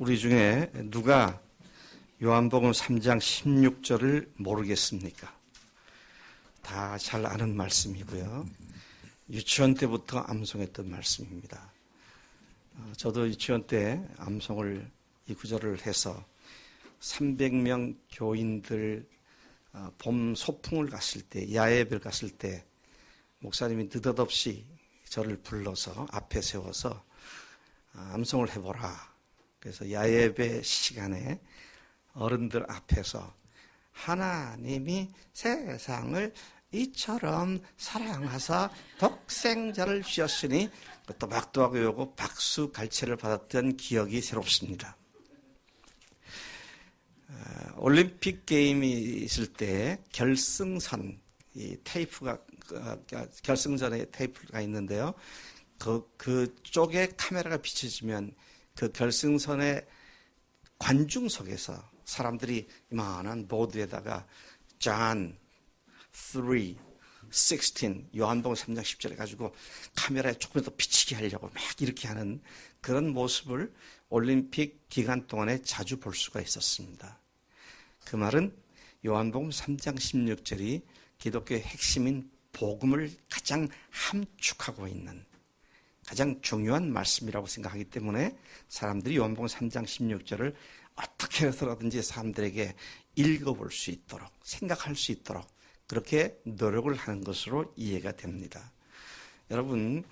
우리 중에 누가 요한복음 3장 16절을 모르겠습니까? 다 잘 아는 말씀이고요. 유치원 때부터 암송했던 말씀입니다. 저도 유치원 때 암송을 이 구절을 해서 300명 교인들 봄 소풍을 갔을 때, 야예배를 갔을 때 목사님이 느닷없이 저를 불러서 앞에 세워서 암송을 해보라. 그래서 야예배 시간에 어른들 앞에서 하나님이 세상을 이처럼 사랑하사 독생자를 주셨으니 또박또박 외우고 박수 갈채를 받았던 기억이 새롭습니다. 올림픽 게임이 있을 때 결승선, 이 테이프가, 결승전에 테이프가 있는데요. 그쪽에 카메라가 비춰지면 그 결승선의 관중석에서 사람들이 이만한 보드에다가 John 3:16 요한복음 3장 10절 해가지고 카메라에 조금 더 비치게 하려고 막 이렇게 하는 그런 모습을 올림픽 기간 동안에 자주 볼 수가 있었습니다. 그 말은 요한복음 3장 16절이 기독교의 핵심인 복음을 가장 함축하고 있는 가장 중요한 말씀이라고 생각하기 때문에 사람들이 요한복음 3장 16절을 어떻게 해서라든지 사람들에게 읽어볼 수 있도록 생각할 수 있도록 그렇게 노력을 하는 것으로 이해가 됩니다. 여러분,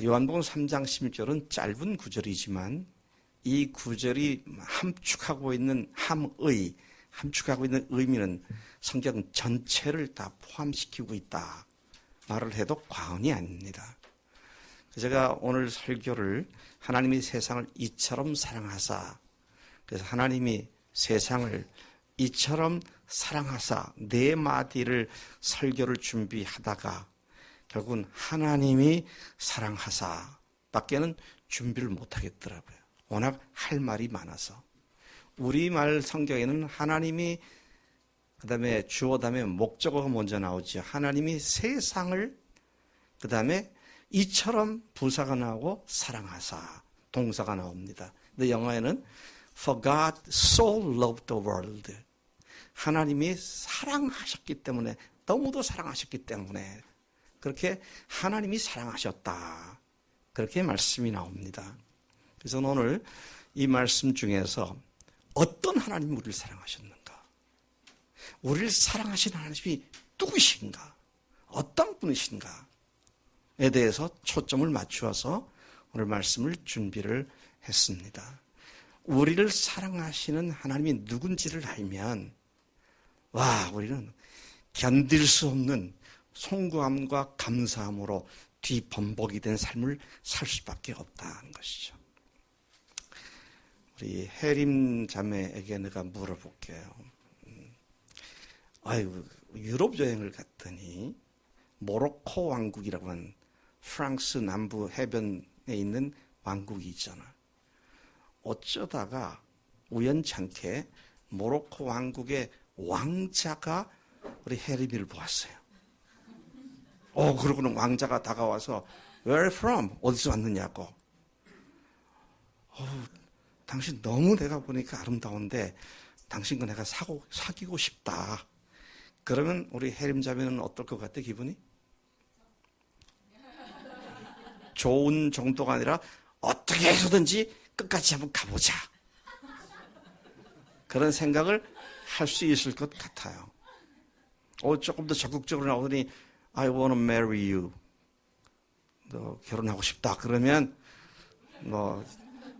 요한복음 3장 16절은 짧은 구절이지만 이 구절이 함축하고 있는 함축하고 있는 의미는 성경 전체를 다 포함시키고 있다 말을 해도 과언이 아닙니다. 제가 오늘 설교를 하나님이 세상을 이처럼 사랑하사, 그래서 하나님이 세상을 이처럼 사랑하사 네 마디를 설교를 준비하다가 결국은 하나님이 사랑하사 밖에는 준비를 못하겠더라고요. 워낙 할 말이 많아서. 우리말 성경에는 하나님이 그 다음에 주어 다음에 목적어가 먼저 나오죠. 하나님이 세상을 그 다음에 이처럼 부사가 나오고 사랑하사 동사가 나옵니다. 근데 영어에는 For God so loved the world. 하나님이 사랑하셨기 때문에 너무도 사랑하셨기 때문에 그렇게 하나님이 사랑하셨다. 그렇게 말씀이 나옵니다. 그래서 오늘 이 말씀 중에서 어떤 하나님이 우리를 사랑하셨는가? 우리를 사랑하신 하나님이 누구신가? 어떤 분이신가? 에 대해서 초점을 맞추어서 오늘 말씀을 준비를 했습니다. 우리를 사랑하시는 하나님이 누군지를 알면 우리는 견딜 수 없는 송구함과 감사함으로 뒤범벅이 된 삶을 살 수밖에 없다는 것이죠. 우리 혜림 자매에게 내가 물어볼게요. 유럽 여행을 갔더니 모로코 왕국이라고 하는 프랑스 남부 해변에 있는 왕국이 있잖아. 어쩌다가 우연찮게 모로코 왕국의 왕자가 우리 혜림이를 보았어요. 그러고는 왕자가 다가와서 Where are you from? 어디서 왔느냐고. 당신 너무 내가 보니까 아름다운데 당신과 내가 사귀고 싶다. 그러면 우리 혜림 자매는 어떨 것 같아, 기분이? 좋은 정도가 아니라 어떻게 해서든지 끝까지 한번 가보자. 그런 생각을 할 수 있을 것 같아요. 조금 더 적극적으로 나오더니 I want to marry you. 너 결혼하고 싶다. 그러면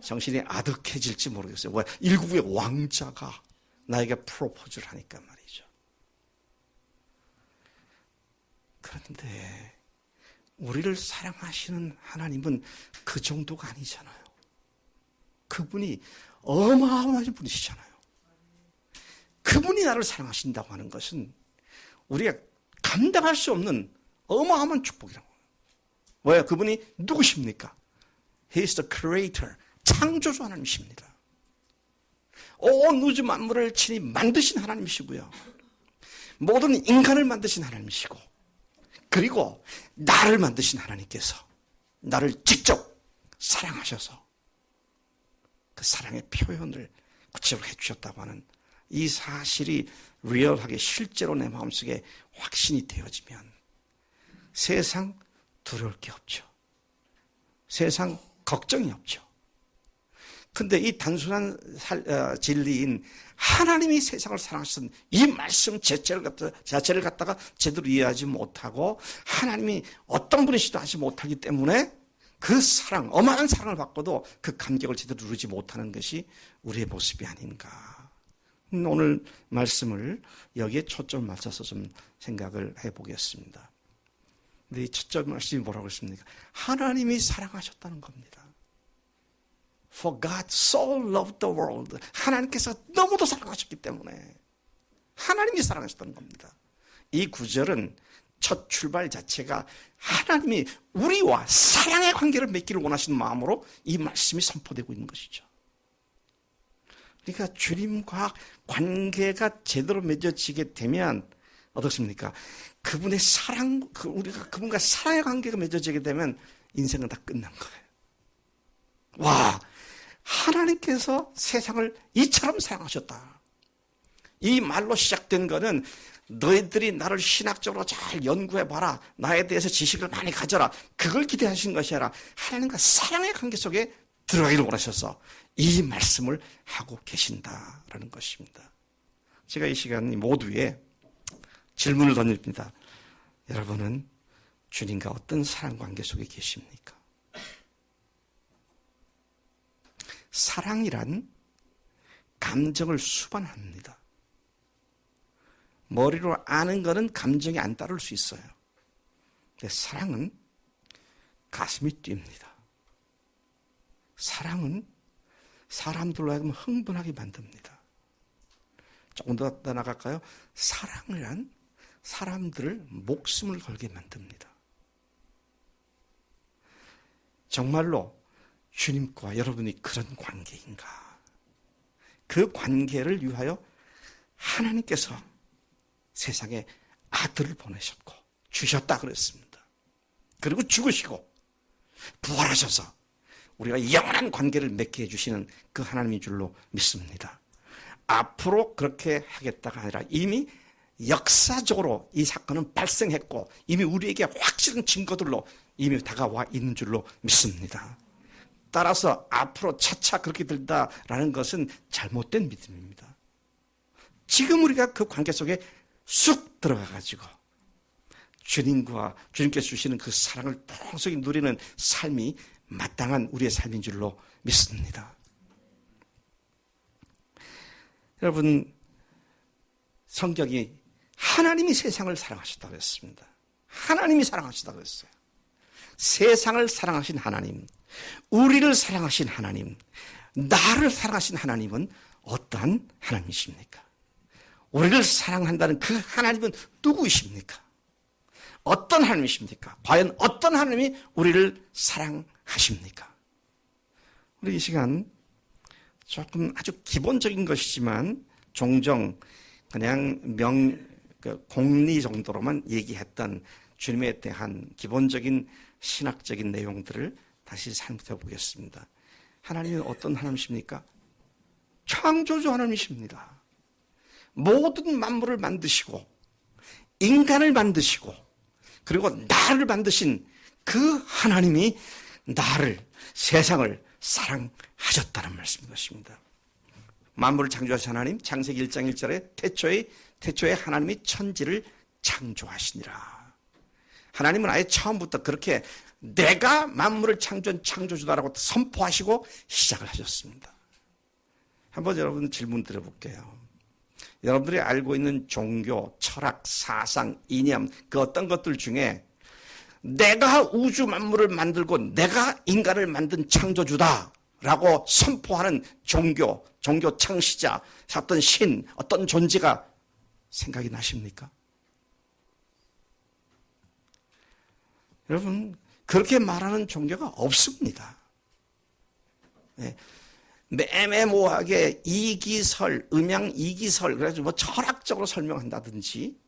정신이 아득해질지 모르겠어요. 일국의 왕자가 나에게 프로포즈를 하니까 말이죠. 그런데 우리를 사랑하시는 하나님은 그 정도가 아니잖아요. 그분이 어마어마한 분이시잖아요. 그분이 나를 사랑하신다고 하는 것은 우리가 감당할 수 없는 어마어마한 축복이라고. 왜요? 그분이 누구십니까? He is the creator. 창조주 하나님이십니다. 온 우주 만물을 친히 만드신 하나님이시고요. 모든 인간을 만드신 하나님이시고 그리고 나를 만드신 하나님께서 나를 직접 사랑하셔서 그 사랑의 표현을 구체적으로 해주셨다고 하는 이 사실이 리얼하게 실제로 내 마음속에 확신이 되어지면 세상 두려울 게 없죠. 세상 걱정이 없죠. 근데 이 단순한 진리인 하나님이 세상을 사랑하신 이 말씀 자체를 갖다가 제대로 이해하지 못하고 하나님이 어떤 분이시도 하지 못하기 때문에 그 사랑, 어마어마한 사랑을 받고도 그 감격을 제대로 누리지 못하는 것이 우리의 모습이 아닌가. 오늘 말씀을 여기에 초점을 맞춰서 좀 생각을 해보겠습니다. 근데 이 초점 말씀이 뭐라고 했습니까? 하나님이 사랑하셨다는 겁니다. For God so loved the world. 하나님께서 너무도 사랑하셨기 때문에 하나님이 사랑하셨다는 겁니다. 이 구절은 첫 출발 자체가 하나님이 우리와 사랑의 관계를 맺기를 원하시는 마음으로 이 말씀이 선포되고 있는 것이죠. 그러니까 주님과 관계가 제대로 맺어지게 되면 어떻습니까? 그분의 사랑, 우리가 그분과 사랑의 관계가 맺어지게 되면 인생은 다 끝난 거예요. 와, 하나님께서 세상을 이처럼 사랑하셨다. 이 말로 시작된 거는 너희들이 나를 신학적으로 잘 연구해봐라. 나에 대해서 지식을 많이 가져라. 그걸 기대하신 것이 아니라 하나님과 사랑의 관계 속에 들어가기를 원하셔서 이 말씀을 하고 계신다라는 것입니다. 제가 이 시간 모두에 질문을 던집니다. 여러분은 주님과 어떤 사랑 관계 속에 계십니까? 사랑이란 감정을 수반합니다. 머리로 아는 것은 감정이 안 따를 수 있어요. 근데 사랑은 가슴이 뜁니다. 사랑은 사람들로 하여금 흥분하게 만듭니다. 조금 더 나아갈까요? 사랑이란 사람들을 목숨을 걸게 만듭니다. 정말로 주님과 여러분이 그런 관계인가? 그 관계를 위하여 하나님께서 세상에 아들을 보내셨고 주셨다 그랬습니다. 그리고 죽으시고 부활하셔서 우리가 영원한 관계를 맺게 해주시는 그 하나님인 줄로 믿습니다. 앞으로 그렇게 하겠다가 아니라 이미 역사적으로 이 사건은 발생했고 이미 우리에게 확실한 증거들로 이미 다가와 있는 줄로 믿습니다. 따라서 앞으로 차차 그렇게 된다라는 것은 잘못된 믿음입니다. 지금 우리가 그 관계 속에 쑥 들어가가지고 주님과 주님께서 주시는 그 사랑을 풍성히 누리는 삶이 마땅한 우리의 삶인 줄로 믿습니다. 여러분, 성경이 하나님이 세상을 사랑하셨다고 했습니다. 하나님이 사랑하셨다고 했어요. 세상을 사랑하신 하나님, 우리를 사랑하신 하나님, 나를 사랑하신 하나님은 어떠한 하나님이십니까? 우리를 사랑한다는 그 하나님은 누구이십니까? 어떤 하나님이십니까? 과연 어떤 하나님이 우리를 사랑하십니까? 우리 이 시간 조금 아주 기본적인 것이지만 종종 그냥 공리 정도로만 얘기했던 주님에 대한 기본적인 신학적인 내용들을 다시 살펴보겠습니다. 하나님은 어떤 하나님이십니까? 창조주 하나님이십니다. 모든 만물을 만드시고 인간을 만드시고 그리고 나를 만드신 그 하나님이 나를, 세상을 사랑하셨다는 말씀인 것입니다. 만물을 창조하신 하나님, 창세기 1장 1절에 태초에 하나님이 천지를 창조하시니라. 하나님은 아예 처음부터 그렇게 내가 만물을 창조한 창조주다라고 선포하시고 시작을 하셨습니다. 한번 여러분 질문 드려볼게요. 여러분들이 알고 있는 종교, 철학, 사상, 이념 그 어떤 것들 중에 내가 우주 만물을 만들고 내가 인간을 만든 창조주다라고 선포하는 종교 창시자, 어떤 신, 어떤 존재가 생각이 나십니까? 여러분, 그렇게 말하는 종교가 없습니다. 네. 애매모호하게 이기설, 음양 이기설, 그래가지고 뭐 철학적으로 설명한다든지.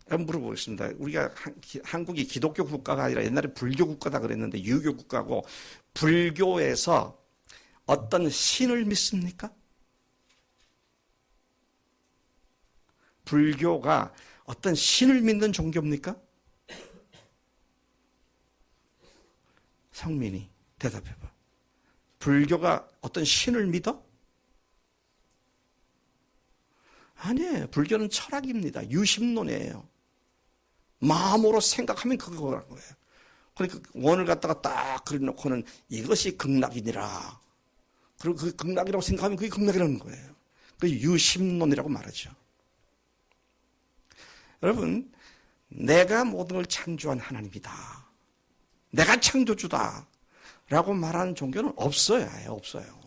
물어보겠습니다. 우리가 한국이 기독교 국가가 아니라 옛날에 불교 국가다 그랬는데 유교 국가고 불교에서 어떤 신을 믿습니까? 불교가 어떤 신을 믿는 종교입니까? 성민이 대답해봐. 불교가 어떤 신을 믿어? 아니에요. 불교는 철학입니다. 유심론이에요. 마음으로 생각하면 그거라는 거예요. 그러니까 원을 갖다가 딱 그려놓고는 이것이 극락이니라. 그리고 그 극락이라고 생각하면 그게 극락이라는 거예요. 그 유심론이라고 말하죠. 여러분, 내가 모든 걸 창조한 하나님이다. 내가 창조주다. 라고 말하는 종교는 없어요. 없어요.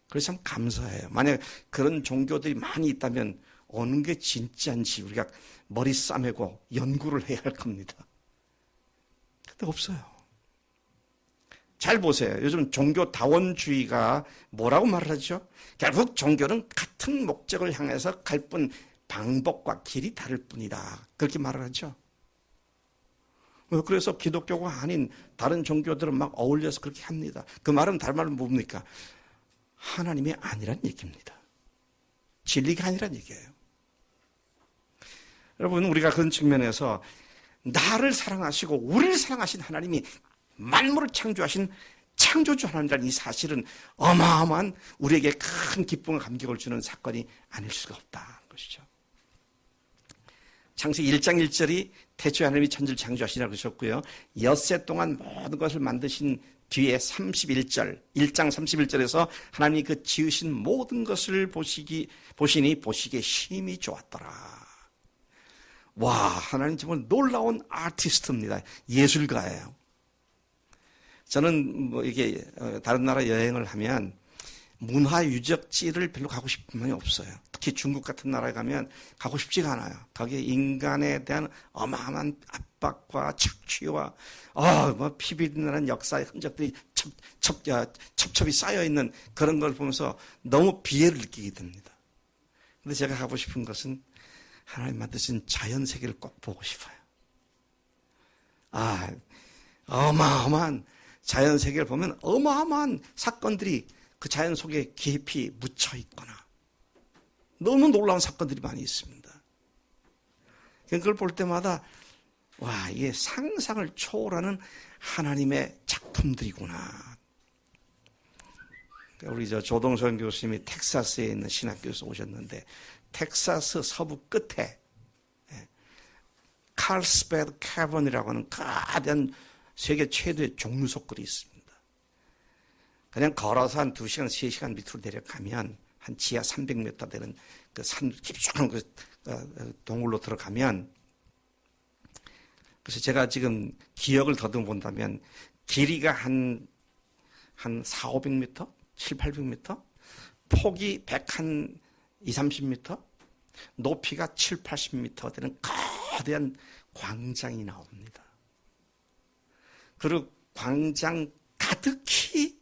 그래서 참 감사해요. 만약 그런 종교들이 많이 있다면 어느 게 진짜인지 우리가 머리 싸매고 연구를 해야 할 겁니다. 근데 없어요. 잘 보세요. 요즘 종교다원주의가 뭐라고 말을 하죠? 결국 종교는 같은 목적을 향해서 갈 뿐 방법과 길이 다를 뿐이다. 그렇게 말을 하죠. 그래서 기독교가 아닌 다른 종교들은 막 어울려서 그렇게 합니다. 그 말은 다른 말은 뭡니까? 하나님이 아니란 얘기입니다. 진리가 아니란 얘기예요. 여러분, 우리가 그런 측면에서 나를 사랑하시고 우리를 사랑하신 하나님이 만물을 창조하신 창조주 하나님이라는 이 사실은 어마어마한 우리에게 큰 기쁨과 감격을 주는 사건이 아닐 수가 없다는 것이죠. 창세기 1장 1절이 태초에 하나님이 천지를 창조하시라고 그러셨고요. 엿새 동안 모든 것을 만드신 뒤에 31절, 1장 31절에서 하나님이 그 지으신 모든 것을 보시니 보시기에 심히 좋았더라. 와, 하나님 정말 놀라운 아티스트입니다. 예술가예요. 저는 뭐 이게 다른 나라 여행을 하면 문화유적지를 별로 가고 싶은 마음이 없어요. 특히 중국 같은 나라에 가면 가고 싶지가 않아요. 거기에 인간에 대한 어마어마한 압박과 착취와 피비린내는 역사의 흔적들이 첩첩이 쌓여있는 그런 걸 보면서 너무 비애를 느끼게 됩니다. 그런데 제가 가고 싶은 것은 하나님 만드신 자연세계를 꼭 보고 싶어요. 어마어마한 자연세계를 보면 어마어마한 사건들이 그 자연 속에 깊이 묻혀 있거나 너무 놀라운 사건들이 많이 있습니다. 그걸 볼 때마다 와, 이게 상상을 초월하는 하나님의 작품들이구나. 우리 조동선 교수님이 텍사스에 있는 신학교에서 오셨는데 텍사스 서부 끝에 칼스베드 캐번이라고 하는 거대한 세계 최대의 종류석굴이 있습니다. 그냥 걸어서 한 2시간, 3시간 밑으로 내려가면 한 지하 300m 되는 그 산 깊숙한 그 동굴로 들어가면, 그래서 제가 지금 기억을 더듬어 본다면 길이가 한 4, 500m? 7, 800m? 폭이 100, 2, 30m? 높이가 7, 80m 되는 거대한 광장이 나옵니다. 그리고 광장 가득히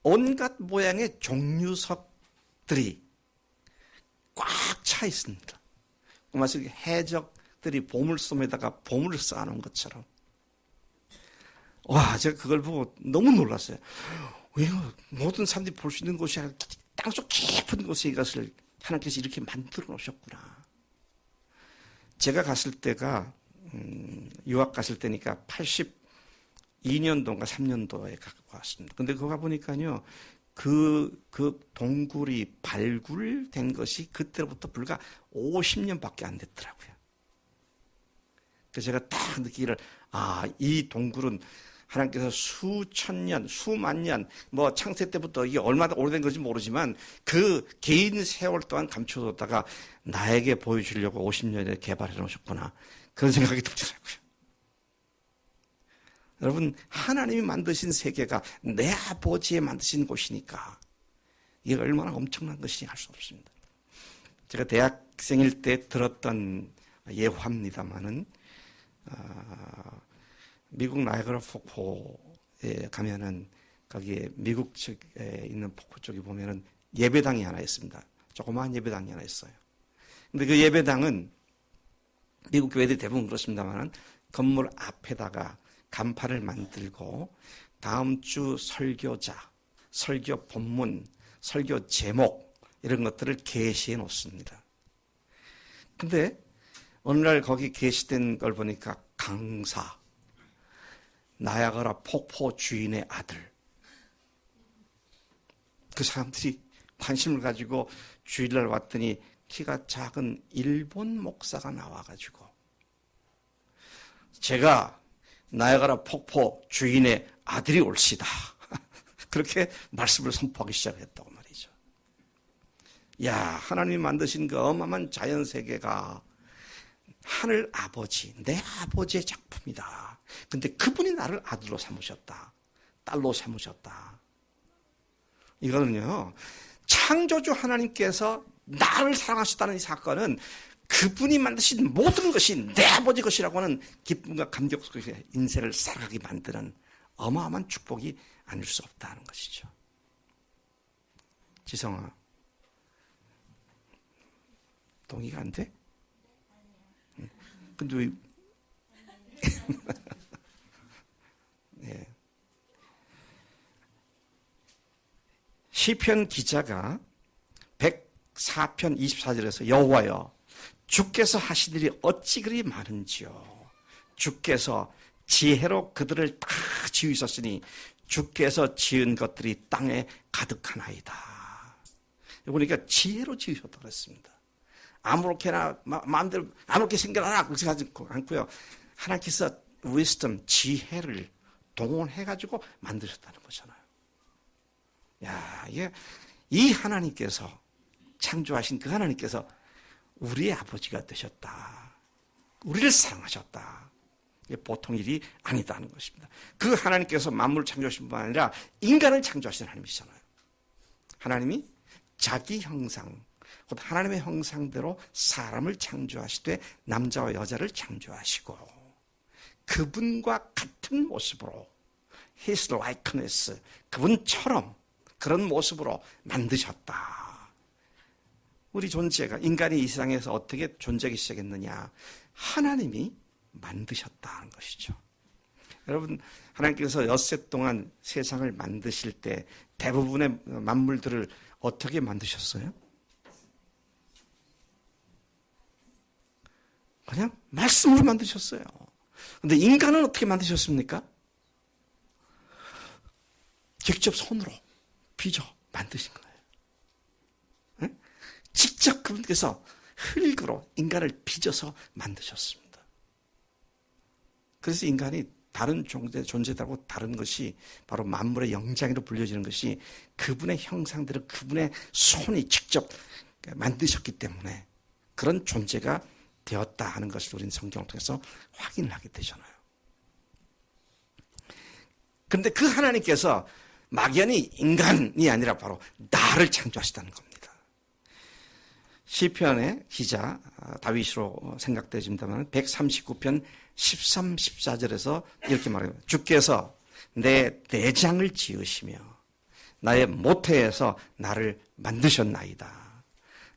온갖 모양의 종류석들이 꽉 차 있습니다. 마치 해적들이 보물섬에다가 보물을 쌓아놓은 것처럼. 와, 제가 그걸 보고 너무 놀랐어요. 왜 모든 사람들이 볼 수 있는 곳이 아니라 땅속 깊은 곳에 이것을 하나님께서 이렇게 만들어 놓으셨구나. 제가 갔을 때가 유학 갔을 때니까 82년도인가 3년도에 갖고 왔습니다. 근데 그거 가보니까요, 그 동굴이 발굴된 것이 그때로부터 불과 50년밖에 안 됐더라고요. 그래서 제가 딱 느끼기를, 이 동굴은 하나님께서 수천 년, 수만 년, 뭐 창세 때부터 이게 얼마나 오래된 건지 모르지만 그 긴 세월 동안 감춰뒀다가 나에게 보여주려고 50년에 개발해 놓으셨구나. 그런 생각이 들더라고요. 여러분, 하나님이 만드신 세계가 내 아버지의 만드신 곳이니까 이게 얼마나 엄청난 것인지 알 수 없습니다. 제가 대학생일 때 들었던 예화입니다마는 미국 나이아가라 폭포에 가면은 거기에 미국 측에 있는 폭포 쪽에 보면은 예배당이 하나 있습니다. 조그마한 예배당이 하나 있어요. 근데 그 예배당은 미국 교회들이 대부분 그렇습니다만은 건물 앞에다가 간판을 만들고 다음 주 설교자 설교 본문, 설교 제목 이런 것들을 게시해 놓습니다. 근데 어느 날 거기 게시된 걸 보니까 강사, 나야가라 폭포 주인의 아들. 그 사람들이 관심을 가지고 주일날 왔더니 키가 작은 일본 목사가 나와가지고 제가 나야가라 폭포 주인의 아들이 올시다. 그렇게 말씀을 선포하기 시작했다고 말이죠. 야, 하나님이 만드신 그 어마어마한 자연세계가 하늘 아버지, 내 아버지의 작품이다. 근데 그분이 나를 아들로 삼으셨다. 딸로 삼으셨다. 이거는요, 창조주 하나님께서 나를 사랑하셨다는 이 사건은 그분이 만드신 모든 것이 내 아버지 것이라고 하는 기쁨과 감격 속에 인생을 살아가게 만드는 어마어마한 축복이 아닐 수 없다는 것이죠. 지성아, 동의가 안 돼? 근데 왜? 네. 시편 기자가 104편 24절에서 여호와여 주께서 하신 일이 어찌 그리 많은지요. 주께서 지혜로 그들을 다 지으셨으니 주께서 지은 것들이 땅에 가득하나이다. 보니까 지혜로 지으셨다고 그랬습니다. 아무렇게나 마음대로 아무렇게 생겨나라 그렇게 하지 않고요. 하나님께서 wisdom, 지혜를 동원해가지고 만드셨다는 거잖아요. 야, 이게 이 하나님께서 창조하신 그 하나님께서 우리의 아버지가 되셨다. 우리를 사랑하셨다. 이게 보통 일이 아니다는 것입니다. 그 하나님께서 만물을 창조하신 뿐만 아니라 인간을 창조하신 하나님이잖아요. 하나님이 자기 형상, 곧 하나님의 형상대로 사람을 창조하시되 남자와 여자를 창조하시고 그분과 같은 모습으로 His likeness, 그분처럼 그런 모습으로 만드셨다. 우리 존재가, 인간이 이 세상에서 어떻게 존재하기 시작했느냐. 하나님이 만드셨다는 것이죠. 여러분, 하나님께서 엿새 동안 세상을 만드실 때 대부분의 만물들을 어떻게 만드셨어요? 그냥 말씀으로 만드셨어요. 그런데 인간은 어떻게 만드셨습니까? 직접 손으로 빚어 만드신 거예요. 네? 직접 그분께서 흙으로 인간을 빚어서 만드셨습니다. 그래서 인간이 다른 존재들하고 다른 것이 바로 만물의 영장으로 불려지는 것이 그분의 형상대로 그분의 손이 직접 만드셨기 때문에 그런 존재가 되었다 하는 것을 우리는 성경을 통해서 확인을 하게 되잖아요. 그런데 그 하나님께서 막연히 인간이 아니라 바로 나를 창조하시다는 겁니다. 시편의 기자 다윗으로 생각되어집니다만 139편 13, 14절에서 이렇게 말해요. 주께서 내 내장을 지으시며 나의 모태에서 나를 만드셨나이다.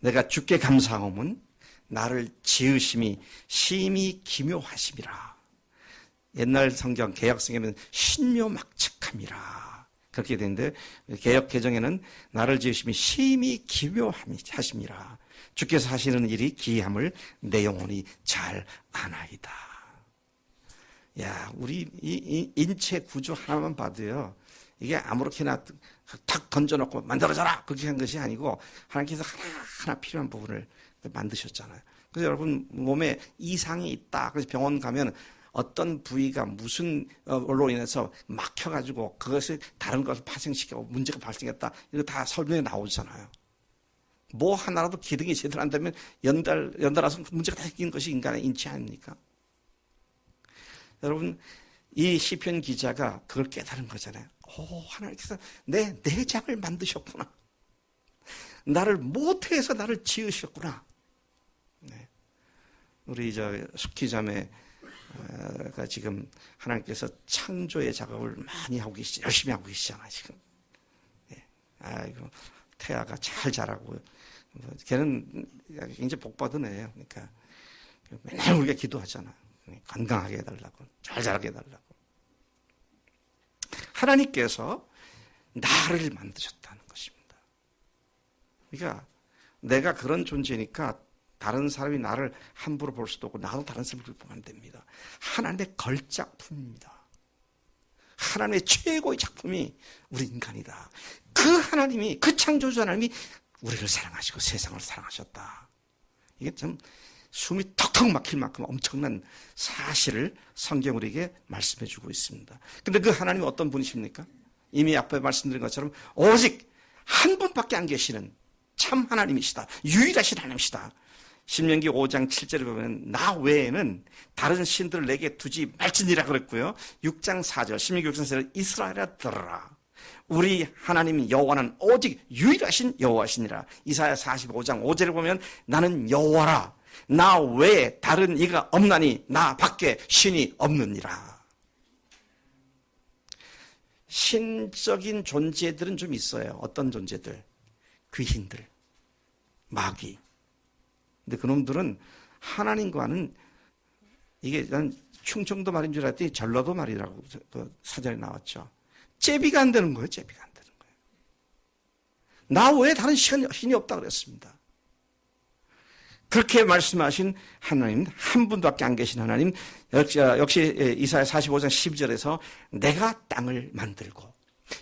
내가 주께 감사함은 나를 지으심이 심히 기묘하심이라. 옛날 성경 개역성경에는 신묘막측함이라 그렇게 되는데 개역 개정에는 나를 지으심이 심히 기묘하심이라. 주께서 하시는 일이 기이함을 내 영혼이 잘 아나이다. 야, 우리 이 인체 구조 하나만 봐도요, 이게 아무렇게나 탁 던져놓고 만들어져라 그렇게 한 것이 아니고 하나님께서 하나하나 필요한 부분을 만드셨잖아요. 그래서 여러분 몸에 이상이 있다. 그래서 병원 가면 어떤 부위가 무슨 걸로 인해서 막혀가지고 그것을 다른 것을 파생시키고 문제가 발생했다. 이거 다 설명에 나오잖아요. 뭐 하나라도 기능이 제대로 안 되면 연달아서 문제가 다 생긴 것이 인간의 인체 아닙니까? 여러분, 이 시편 기자가 그걸 깨달은 거잖아요. 오, 하나님께서 내 내장을 만드셨구나. 나를 모태에서 나를 지으셨구나. 네. 우리 숙희 자매가 지금 하나님께서 창조의 작업을 많이 하고 열심히 하고 계시잖아요, 지금. 네. 아이고, 태아가 잘 자라고. 걔는 굉장히 복받은 애예요. 그러니까 맨날 우리가 기도하잖아요. 건강하게 해달라고, 잘 자라게 해달라고. 하나님께서 나를 만드셨다는 것입니다. 그러니까 내가 그런 존재니까 다른 사람이 나를 함부로 볼 수도 없고 나도 다른 사람을 그렇게 보면 안 됩니다. 하나님의 걸작품입니다. 하나님의 최고의 작품이 우리 인간이다. 그 하나님이, 그 창조주 하나님이 우리를 사랑하시고 세상을 사랑하셨다. 이게 참 숨이 턱턱 막힐 만큼 엄청난 사실을 성경 우리에게 말씀해 주고 있습니다. 근데 그 하나님이 어떤 분이십니까? 이미 앞에 말씀드린 것처럼 오직 한 분밖에 안 계시는 참 하나님이시다. 유일하신 하나님이시다. 신명기 5장 7절에 보면 나 외에는 다른 신들을 내게 두지 말지니라 그랬고요. 6장 4절 신명기 6장 4절 이스라엘아 들으라. 우리 하나님 여호와는 오직 유일하신 여호와시니라. 이사야 45장 5절에 보면 나는 여호와라. 나 외에 다른 이가 없나니 나 밖에 신이 없느니라. 신적인 존재들은 좀 있어요. 어떤 존재들? 귀신들, 마귀. 근데 그놈들은 하나님과는 이게 난 충청도 말인 줄 알았더니 전라도 말이라고 그 사전에 나왔죠. 제비가 안 되는 거예요. 제비가 안 되는 거예요. 나 외에 다른 신이 없다 그랬습니다. 그렇게 말씀하신 하나님, 한 분밖에 안 계신 하나님, 역시 이사야 45장 12절에서 내가 땅을 만들고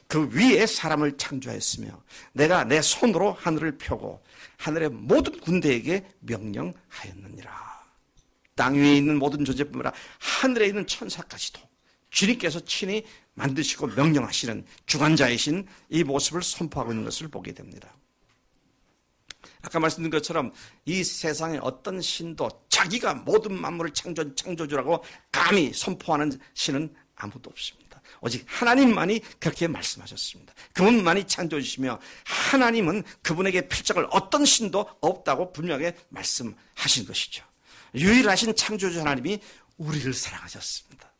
그 위에 사람을 창조하였으며 내가 내 손으로 하늘을 펴고 하늘의 모든 군대에게 명령하였느니라. 땅 위에 있는 모든 존재뿐만 아니라 하늘에 있는 천사까지도 주님께서 친히 만드시고 명령하시는 주관자이신 이 모습을 선포하고 있는 것을 보게 됩니다. 아까 말씀드린 것처럼 이 세상에 어떤 신도 자기가 모든 만물을 창조주라고 감히 선포하는 신은 아무도 없습니다. 오직 하나님만이 그렇게 말씀하셨습니다. 그분만이 창조주시며 하나님은 그분에게 필적할 어떤 신도 없다고 분명하게 말씀하신 것이죠. 유일하신 창조주 하나님이 우리를 사랑하셨습니다.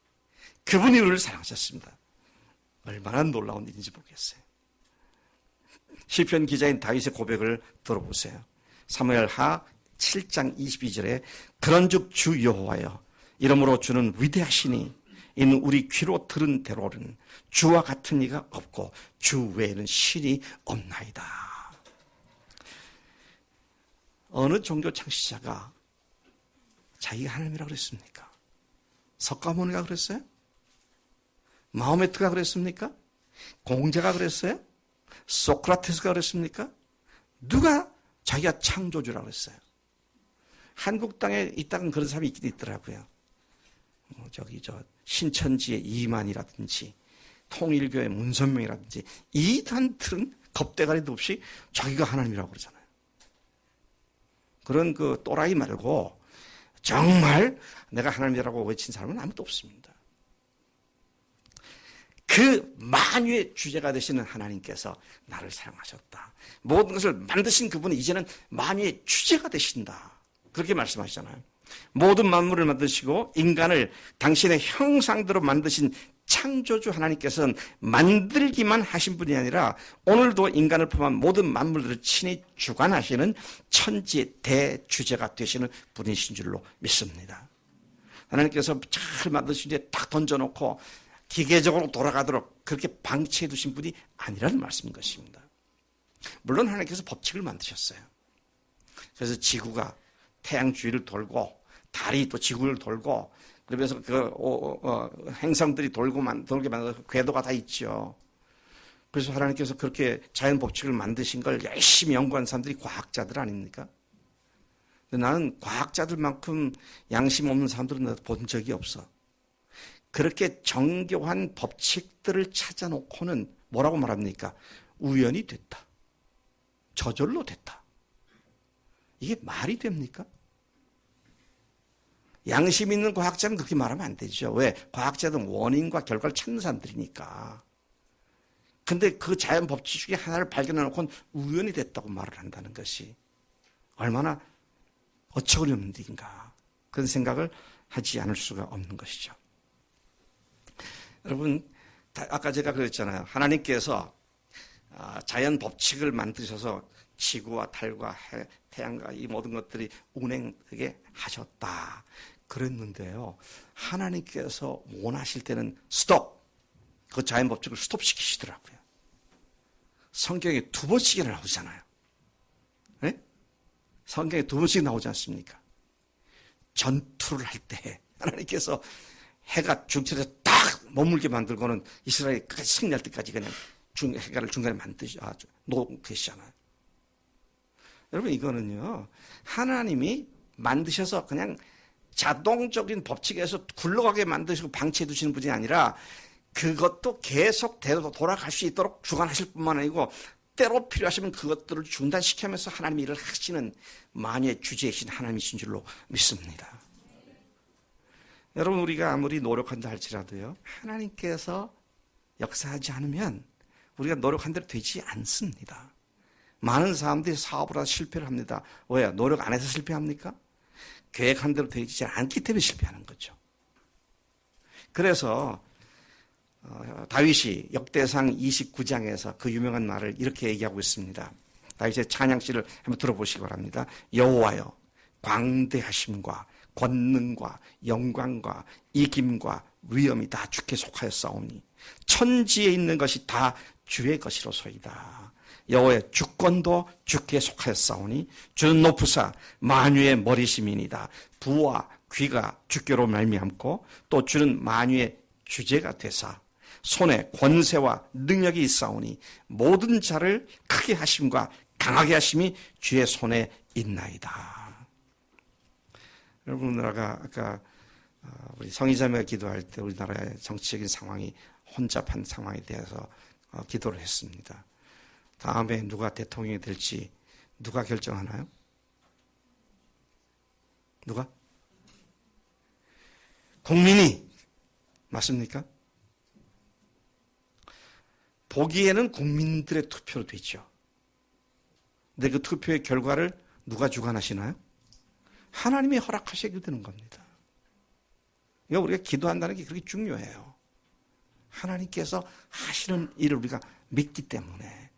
그분이 우리를 사랑하셨습니다. 얼마나 놀라운 일인지 모르겠어요. 시편 기자인 다윗의 고백을 들어보세요. 사무엘하 7장 22절에 그런즉 주 여호와여 이러므로 주는 위대하시니 이는 우리 귀로 들은 대로는 주와 같은 이가 없고 주 외에는 신이 없나이다. 어느 종교 창시자가 자기가 하나님이라고 그랬습니까? 석가모니가 그랬어요? 마호메트가 그랬습니까? 공자가 그랬어요? 소크라테스가 그랬습니까? 누가 자기가 창조주라고 그랬어요? 한국 땅에 있다간 그런 사람이 있긴 있더라고요. 신천지의 이만이라든지 통일교의 문선명이라든지 이단들은 겁대가리도 없이 자기가 하나님이라고 그러잖아요. 그런 그 또라이 말고 정말 내가 하나님이라고 외친 사람은 아무도 없습니다. 그 만유의 주제가 되시는 하나님께서 나를 사랑하셨다. 모든 것을 만드신 그분은 이제는 만유의 주제가 되신다. 그렇게 말씀하시잖아요. 모든 만물을 만드시고 인간을 당신의 형상대로 만드신 창조주 하나님께서는 만들기만 하신 분이 아니라 오늘도 인간을 포함한 모든 만물들을 친히 주관하시는 천지의 대주제가 되시는 분이신 줄로 믿습니다. 하나님께서 잘 만드신 뒤에 딱 던져놓고 기계적으로 돌아가도록 그렇게 방치해 두신 분이 아니라는 말씀인 것입니다. 물론 하나님께서 법칙을 만드셨어요. 그래서 지구가 태양 주위를 돌고 달이 또 지구를 돌고 그러면서 행성들이 돌게 만들어서 궤도가 다 있죠. 그래서 하나님께서 그렇게 자연 법칙을 만드신 걸 열심히 연구한 사람들이 과학자들 아닙니까? 근데 나는 과학자들만큼 양심 없는 사람들은 본 적이 없어. 그렇게 정교한 법칙들을 찾아놓고는 뭐라고 말합니까? 우연히 됐다. 저절로 됐다. 이게 말이 됩니까? 양심 있는 과학자는 그렇게 말하면 안 되죠. 왜? 과학자들은 원인과 결과를 찾는 사람들이니까. 근데 그 자연 법칙 중에 하나를 발견해 놓고는 우연히 됐다고 말을 한다는 것이 얼마나 어처구니없는 일인가. 그런 생각을 하지 않을 수가 없는 것이죠. 여러분, 아까 제가 그랬잖아요. 하나님께서 자연 법칙을 만드셔서 지구와 달과 태양과 이 모든 것들이 운행하게 하셨다. 그랬는데요. 하나님께서 원하실 때는 스톱. 그 자연 법칙을 스톱시키시더라고요. 성경에 두 번씩이나 나오잖아요. 네? 성경에 두 번씩 나오지 않습니까? 전투를 할 때 하나님께서 해가 중천에서 딱 머물게 만들고는 이스라엘이 끝까지 승리할 때까지 그냥 해가를 중간에 놓고 계시잖아요. 여러분, 이거는요, 하나님이 만드셔서 그냥 자동적인 법칙에서 굴러가게 만드시고 방치해 두시는 분이 아니라 그것도 계속 돌아갈 수 있도록 주관하실 뿐만 아니고 때로 필요하시면 그것들을 중단시키면서 하나님 일을 하시는 만유의 주제이신 하나님이신 줄로 믿습니다. 여러분, 우리가 아무리 노력한다 할지라도요, 하나님께서 역사하지 않으면 우리가 노력한 대로 되지 않습니다. 많은 사람들이 사업을 하다 실패를 합니다. 왜? 노력 안 해서 실패합니까? 계획한 대로 되지 않기 때문에 실패하는 거죠. 그래서 다윗이 역대상 29장에서 그 유명한 말을 이렇게 얘기하고 있습니다. 다윗의 찬양시를 한번 들어보시기 바랍니다. 여호와여, 광대하심과 권능과 영광과 이김과 위엄이 다 주께 속하였사오니 천지에 있는 것이 다 주의 것이로소이다. 여호와의 주권도 주께 속하였사오니 주는 높으사 만유의 머리심이니이다. 부와 귀가 주께로 말미암고 또 주는 만유의 주제가 되사 손에 권세와 능력이 있사오니 모든 자를 크게 하심과 강하게 하심이 주의 손에 있나이다. 여러분, 우리나라가 아까 우리 성의자매가 기도할 때 우리나라의 정치적인 상황이 혼잡한 상황에 대해서 기도를 했습니다. 다음에 누가 대통령이 될지 누가 결정하나요? 누가? 국민이. 맞습니까? 보기에는 국민들의 투표로 되죠. 근데 그 투표의 결과를 누가 주관하시나요? 하나님이 허락하시게 되는 겁니다. 이거 우리가 기도한다는 게 그렇게 중요해요. 하나님께서 하시는 일을 우리가 믿기 때문에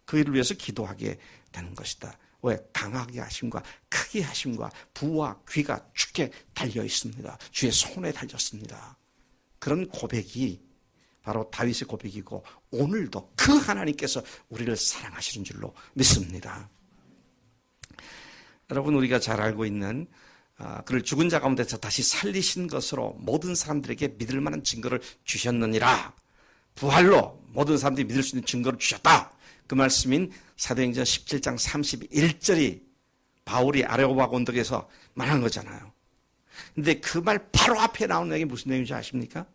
그 일을 위해서 기도하게 되는 것이다. 왜? 강하게 하심과 크게 하심과 부와 귀가 주께 달려 있습니다. 주의 손에 달렸습니다. 그런 고백이 바로 다윗의 고백이고 오늘도 그 하나님께서 우리를 사랑하시는 줄로 믿습니다. 여러분, 우리가 잘 알고 있는 그를 죽은 자 가운데서 다시 살리신 것으로 모든 사람들에게 믿을 만한 증거를 주셨느니라. 부활로 모든 사람들이 믿을 수 있는 증거를 주셨다. 그 말씀인 사도행전 17장 31절이 바울이 아레오바고 언덕에서 말한 거잖아요. 근데 그 말 바로 앞에 나오는 내용이 무슨 내용인지 아십니까?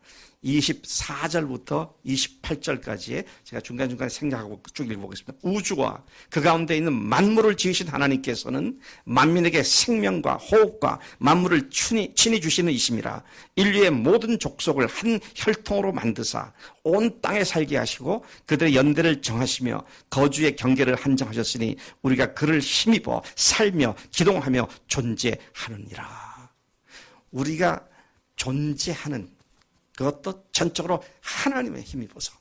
24절부터 28절까지에 제가 중간중간에 생각하고 쭉 읽어보겠습니다. 우주와 그 가운데 있는 만물을 지으신 하나님께서는 만민에게 생명과 호흡과 만물을 친히 주시는 이심이라. 인류의 모든 족속을 한 혈통으로 만드사 온 땅에 살게 하시고 그들의 연대를 정하시며 거주의 경계를 한정하셨으니 우리가 그를 힘입어 살며 기동하며 존재하느니라. 우리가 존재하는 그것도 전적으로 하나님의 힘입어서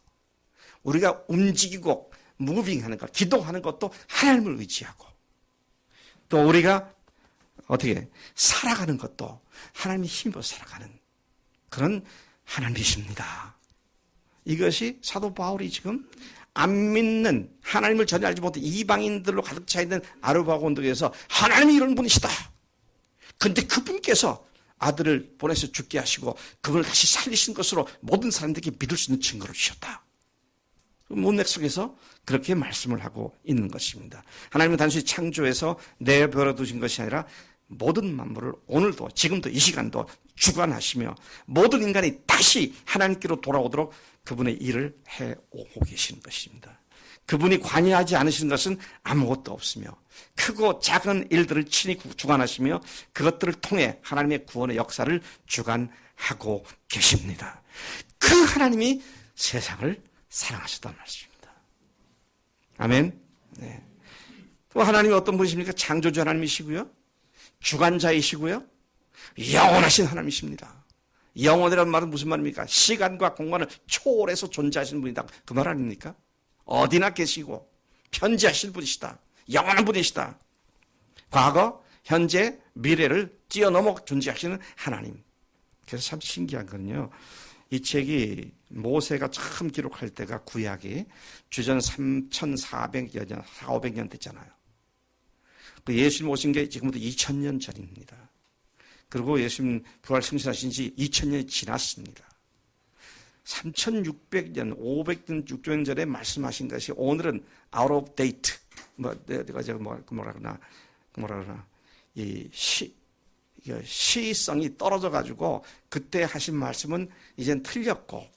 우리가 움직이고 무빙하는 것, 기도하는 것도 하나님을 의지하고 또 우리가 어떻게 살아가는 것도 하나님의 힘입어서 살아가는 그런 하나님이십니다. 이것이 사도 바울이 지금 안 믿는 하나님을 전혀 알지 못한 이방인들로 가득 차 있는 아르바고 언덕에서 하나님이 이런 분이시다. 그런데 그분께서 아들을 보내서 죽게 하시고 그분을 다시 살리신 것으로 모든 사람들에게 믿을 수 있는 증거를 주셨다. 문맥 속에서 그렇게 말씀을 하고 있는 것입니다. 하나님은 단순히 창조해서 내버려 두신 것이 아니라 모든 만물을 오늘도 지금도 이 시간도 주관하시며 모든 인간이 다시 하나님께로 돌아오도록 그분의 일을 해오고 계시는 것입니다. 그분이 관여하지 않으시는 것은 아무것도 없으며 크고 작은 일들을 친히 주관하시며 그것들을 통해 하나님의 구원의 역사를 주관하고 계십니다. 그 하나님이 세상을 사랑하셨다는 말씀입니다. 아멘. 네. 또 하나님이 어떤 분이십니까? 창조주 하나님이시고요. 주관자이시고요. 영원하신 하나님이십니다. 영원이라는 말은 무슨 말입니까? 시간과 공간을 초월해서 존재하시는 분이다. 그 말 아닙니까? 어디나 계시고 편지하실 분이시다. 영원한 분이시다. 과거, 현재, 미래를 뛰어넘어 존재하시는 하나님. 그래서 참 신기한 건요. 이 책이 모세가 처음 기록할 때가 구약이 주전 3,400여 년, 4,500년 됐잖아요. 그 예수님 오신 게 지금부터 2000년 전입니다. 그리고 예수님 부활 승천하신 지 2000년이 지났습니다. 3600년, 500년, 600년 전에 말씀하신 것이 오늘은 out of date, 뭐라 그러나, 이 시성이 떨어져가지고 그때 하신 말씀은 이젠 틀렸고,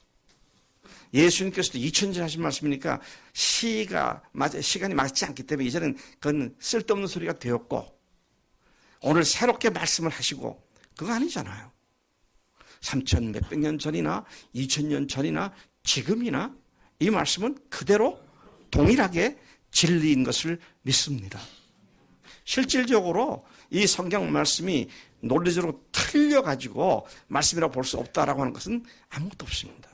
예수님께서도 2000년 하신 말씀이니까 시간이 맞지 않기 때문에 이제는 그건 쓸데없는 소리가 되었고, 오늘 새롭게 말씀을 하시고, 그거 아니잖아요. 3천 몇백 년 전이나 2000년 전이나 지금이나 이 말씀은 그대로 동일하게 진리인 것을 믿습니다. 실질적으로 이 성경 말씀이 논리적으로 틀려가지고 말씀이라고 볼 수 없다라고 하는 것은 아무것도 없습니다.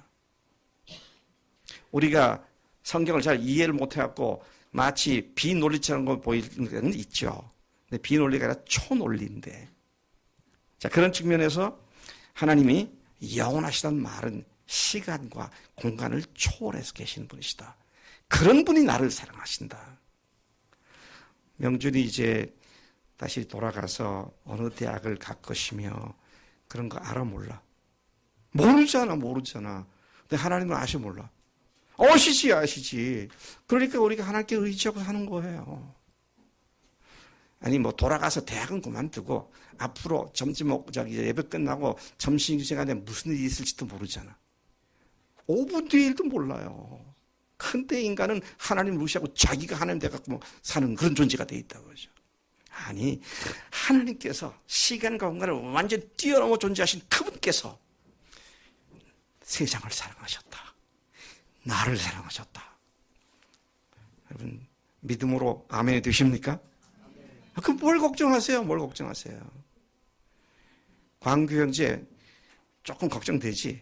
우리가 성경을 잘 이해를 못해갖고 마치 비논리처럼 보이는 건 있죠. 근데 비논리가 아니라 초논리인데. 자, 그런 측면에서 하나님이 영원하시다는 말은 시간과 공간을 초월해서 계시는 분이시다. 그런 분이 나를 사랑하신다. 명준이 이제 다시 돌아가서 어느 대학을 갈 것이며 그런 거 알아 몰라? 모르잖아. 근데 하나님은 아시 몰라? 아시지. 그러니까 우리가 하나님께 의지하고 사는 거예요. 아니 돌아가서 대학은 그만두고 앞으로 예배 끝나고 점심시간에 무슨 일이 있을지도 모르잖아. 5분 뒤의 일도 몰라요. 근데 인간은 하나님 무시하고 자기가 하나님 돼갖고 사는 그런 존재가 돼 있다고 그러죠. 아니, 하나님께서 시간과 공간을 완전히 뛰어넘어 존재하신 그분께서 세상을 사랑하셨다. 나를 사랑하셨다. 여러분, 믿음으로 아멘이 되십니까? 그럼 뭘 걱정하세요? 광규 형제 조금 걱정되지?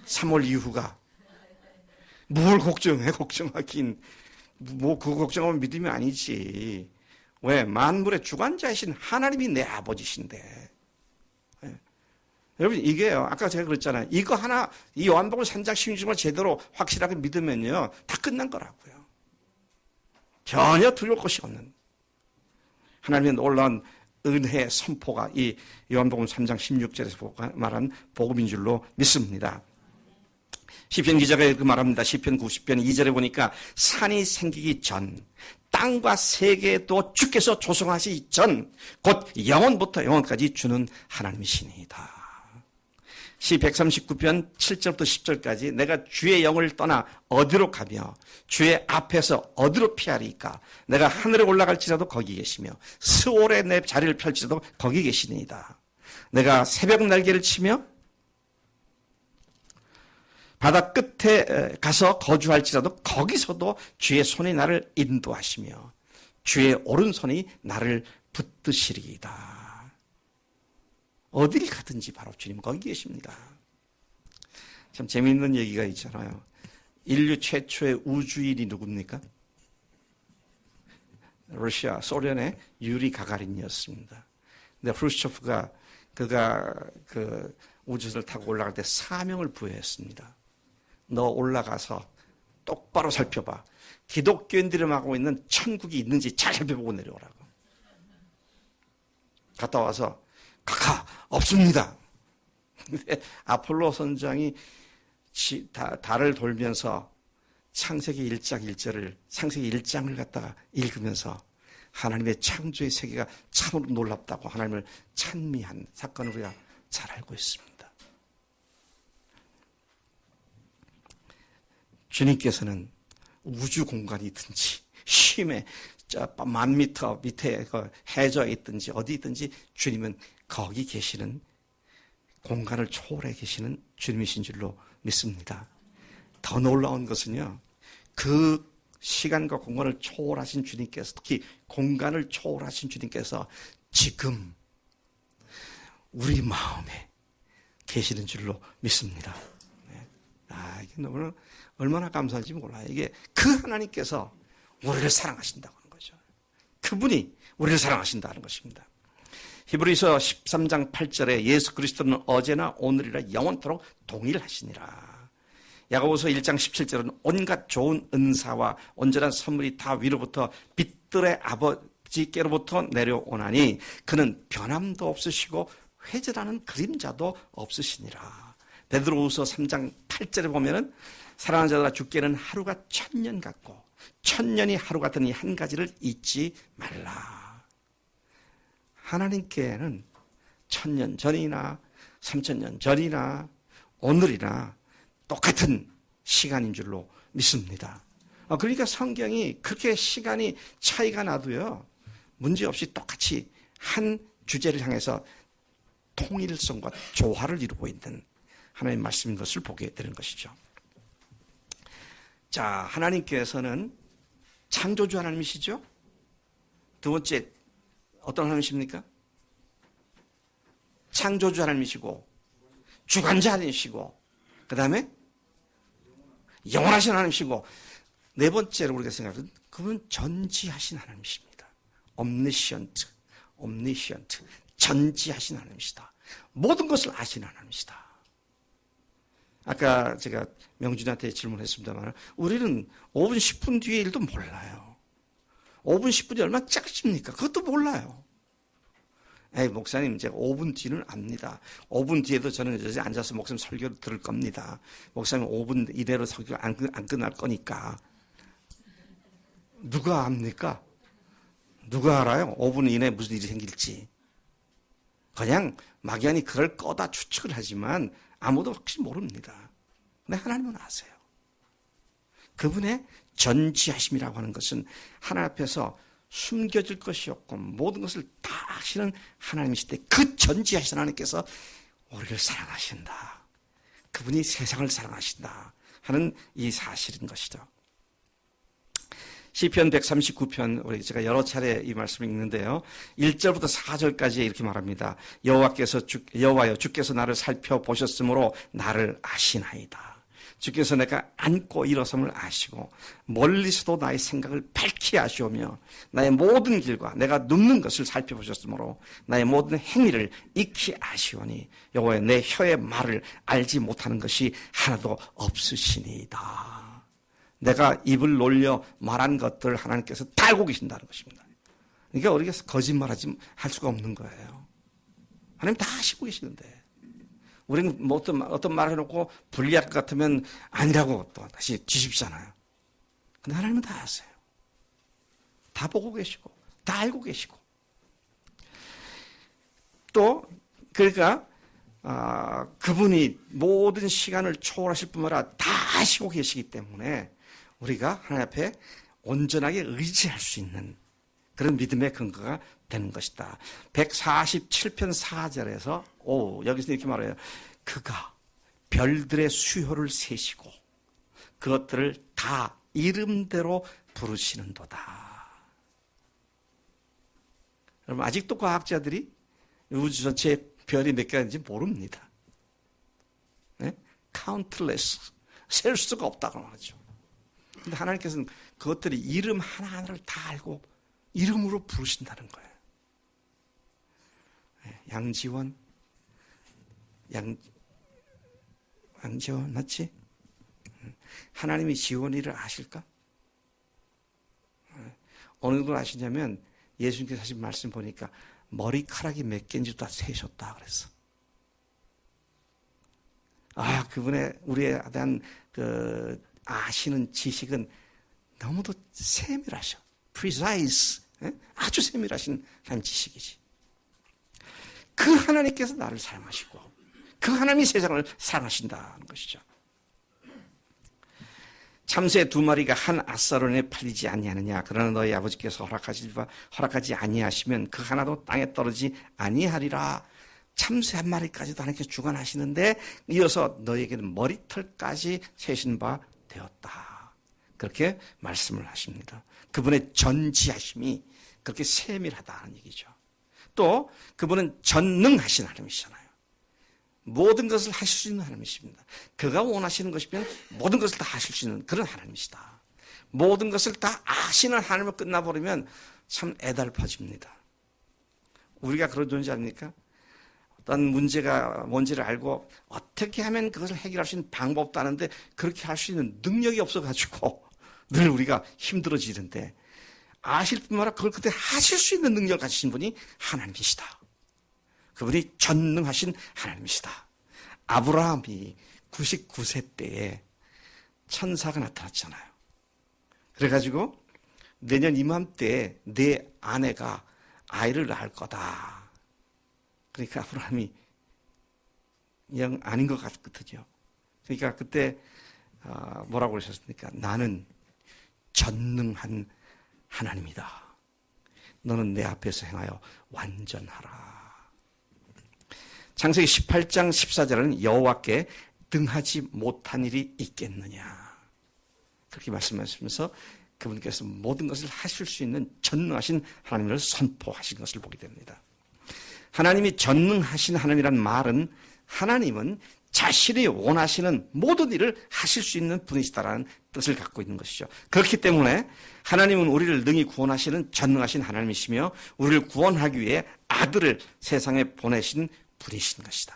3월 이후가. 뭘 걱정하긴. 그거 걱정하면 믿음이 아니지. 왜? 만물의 주관자이신 하나님이 내 아버지신데. 네. 여러분, 이게요. 아까 제가 그랬잖아요. 이거 하나, 이 요한복음 3장 16절을 제대로 확실하게 믿으면요. 다 끝난 거라고요. 전혀 두려울 것이 없는. 하나님의 놀라운 은혜의 선포가 이 요한복음 3장 16절에서 말한 복음인 줄로 믿습니다. 시편 기자가 이렇게 말합니다. 시편 90편 2절에 보니까 산이 생기기 전, 땅과 세계도 주께서 조성하시기 전, 곧 영원부터 영원까지 주는 하나님이시니이다. 시 139편 7절부터 10절까지 내가 주의 영을 떠나 어디로 가며 주의 앞에서 어디로 피하리까? 내가 하늘에 올라갈지라도 거기 계시며 스올에 내 자리를 펼치라도 거기 계시니이다. 내가 새벽 날개를 치며 바다 끝에 가서 거주할지라도 거기서도 주의 손이 나를 인도하시며 주의 오른손이 나를 붙드시리이다. 어딜 가든지 바로 주님 거기 계십니다. 참 재미있는 얘기가 있잖아요. 인류 최초의 우주인이 누굽니까? 러시아, 소련의 유리 가가린이었습니다. 근데 프루시초프가 그가 그 우주선을 타고 올라갈 때 사명을 부여했습니다. 너 올라가서 똑바로 살펴봐. 기독교인들이 하고 있는 천국이 있는지 잘 살펴보고 내려오라고. 갔다 와서 카카 없습니다. 근데 아폴로 선장이 달을 돌면서 창세기 1장 1절을 창세기 1장을 갖다가 읽으면서 하나님의 창조의 세계가 참으로 놀랍다고 하나님을 찬미한 사건을 우리가 잘 알고 있습니다. 주님께서는 우주 공간이든지 쉼에 10,000m 밑에 해저에 있든지 어디 있든지 주님은 거기 계시는 공간을 초월해 계시는 주님이신 줄로 믿습니다. 더 놀라운 것은요. 그 시간과 공간을 초월하신 주님께서 특히 공간을 초월하신 주님께서 지금 우리 마음에 계시는 줄로 믿습니다. 이게 너무 얼마나 감사한지 몰라요. 이게 그 하나님께서 우리를 사랑하신다고 하는 거죠. 그분이 우리를 사랑하신다는 것입니다. 히브리서 13장 8절에 예수 그리스도는 어제나 오늘이라 영원토록 동일하시니라. 야고보서 1장 17절은 온갖 좋은 은사와 온전한 선물이 다 위로부터 빛들의 아버지께로부터 내려오나니 그는 변함도 없으시고 회절하는 그림자도 없으시니라. 베드로후서 3장 8절에 보면은 사랑하는 자들아 주께는 하루가 1000년 같고 1000년이 하루 같으니 한 가지를 잊지 말라. 하나님께는 1000년 전이나 3000년 전이나 오늘이나 똑같은 시간인 줄로 믿습니다. 그러니까 성경이 그렇게 시간이 차이가 나도요 문제없이 똑같이 한 주제를 향해서 통일성과 조화를 이루고 있는 하나님의 말씀인 것을 보게 되는 것이죠. 자, 하나님께서는 창조주 하나님이시죠. 두 번째 어떤 하나님이십니까? 창조주 하나님이시고 주관자 하나님이시고 그 다음에 영원하신 하나님이시고 네 번째로 우리가 생각하는 그분은 전지하신 하나님이십니다. omniscient, 전지하신 하나님이시다. 모든 것을 아시는 하나님이시다. 아까 제가 명준한테 질문했습니다만 우리는 5분 10분 뒤의 일도 몰라요. 5분 10분이 얼마나 짧습니까? 그것도 몰라요. 에이, 목사님 제가 5분 뒤는 압니다. 5분 뒤에도 저는 여기 앉아서 목사님 설교를 들을 겁니다. 목사님 5분 이내로 설교가 안 끝날 거니까. 누가 압니까? 누가 알아요? 5분 이내에 무슨 일이 생길지. 그냥 막연히 그럴 거다 추측을 하지만 아무도 혹시 모릅니다. 근데 하나님은 아세요. 그분의 전지하심이라고 하는 것은 하나님 앞에서 숨겨질 것이 없고 모든 것을 다 아시는 하나님이실 때 그 전지하신 하나님께서 우리를 사랑하신다. 그분이 세상을 사랑하신다 하는 이 사실인 것이죠. 시편 139편 우리 제가 여러 차례 이 말씀을 읽는데요. 1절부터 4절까지 이렇게 말합니다. 여호와여 주께서 나를 살펴보셨으므로 나를 아시나이다. 주께서 내가 앉고 일어섬을 아시고 멀리서도 나의 생각을 밝히 아시오며 나의 모든 길과 내가 눕는 것을 살펴보셨으므로 나의 모든 행위를 익히 아시오니 여호와여 내 혀의 말을 알지 못하는 것이 하나도 없으시니이다. 내가 입을 놀려 말한 것들을 하나님께서 다 알고 계신다는 것입니다. 그러니까 우리가 거짓말하지 할 수가 없는 거예요. 하나님 다 아시고 계시는데 우리는 뭐 어떤 말을 해놓고 불리할 것 같으면 아니라고 또 다시 뒤집잖아요. 근데 하나님은 다 아세요. 다 보고 계시고 다 알고 계시고 또 그러니까 그분이 모든 시간을 초월하실 뿐만 아니라 다 아시고 계시기 때문에 우리가 하나님 앞에 온전하게 의지할 수 있는 그런 믿음의 근거가 되는 것이다. 147편 4절에서 여기서 이렇게 말해요. 그가 별들의 수효를 세시고 그것들을 다 이름대로 부르시는도다. 여러분 아직도 과학자들이 우주 전체에 별이 몇 개가 있는지 모릅니다. 네? countless, 셀 수가 없다고 하죠. 근데 하나님께서는 그것들이 이름 하나하나를 다 알고 이름으로 부르신다는 거예요. 양지원 맞지? 하나님이 지원이를 아실까? 어느 정도 아시냐면 예수님께서 하신 말씀 보니까 머리카락이 몇 개인지 다 세셨다 그랬어. 그분의 우리에 대한 그 아시는 지식은 너무도 세밀하셔. precise. 아주 세밀하신 하나님 지식이지. 그 하나님께서 나를 사랑하시고 그 하나님이 세상을 사랑하신다는 것이죠. 참새 2마리가 한 앗사론에 팔리지 아니하느냐. 그러나 너희 아버지께서 허락하지 아니하시면 그 하나도 땅에 떨어지지 아니하리라. 참새 1마리까지도 하나님께서 주관하시는데 이어서 너희에게는 머리털까지 세신 바 되었다. 그렇게 말씀을 하십니다. 그분의 전지하심이 그렇게 세밀하다는 얘기죠. 또 그분은 전능하신 하나님이시잖아요. 모든 것을 하실 수 있는 하나님이십니다. 그가 원하시는 것이면 모든 것을 다 하실 수 있는 그런 하나님이시다. 모든 것을 다 아시는 하나님을 끝나버리면 참 애달퍼집니다. 우리가 그런 존재 아닙니까? 어떤 문제가 뭔지를 알고 어떻게 하면 그것을 해결할 수 있는 방법도 아는데 그렇게 할 수 있는 능력이 없어가지고 늘 우리가 힘들어지는데, 아실 뿐만 아니라 그걸 그때 하실 수 있는 능력을 가지신 분이 하나님이시다. 그분이 전능하신 하나님이시다. 아브라함이 99세 때에 천사가 나타났잖아요. 그래가지고 내년 이맘때에 내 아내가 아이를 낳을 거다. 그러니까 아브라함이 영 아닌 것 같거든요. 그러니까 그때 뭐라고 그러셨습니까? 나는 전능한 하나님이다. 너는 내 앞에서 행하여 완전하라. 창세기 18장 14절에는 여호와께 등하지 못한 일이 있겠느냐. 그렇게 말씀하시면서 그분께서 모든 것을 하실 수 있는 전능하신 하나님을 선포하신 것을 보게 됩니다. 하나님이 전능하신 하나님이란 말은 하나님은 자신이 원하시는 모든 일을 하실 수 있는 분이시다라는 뜻을 갖고 있는 것이죠. 그렇기 때문에 하나님은 우리를 능히 구원하시는 전능하신 하나님이시며 우리를 구원하기 위해 아들을 세상에 보내신 분이신 것이다.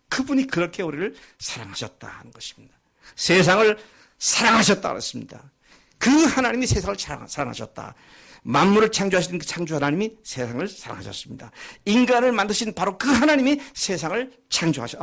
그분이 그렇게 우리를 사랑하셨다 하는 것입니다. 세상을 사랑하셨다 그랬습니다. 그 하나님이 세상을 사랑하셨다. 만물을 창조하신 그 창조 하나님이 세상을 사랑하셨습니다. 인간을 만드신 바로 그 하나님이 세상을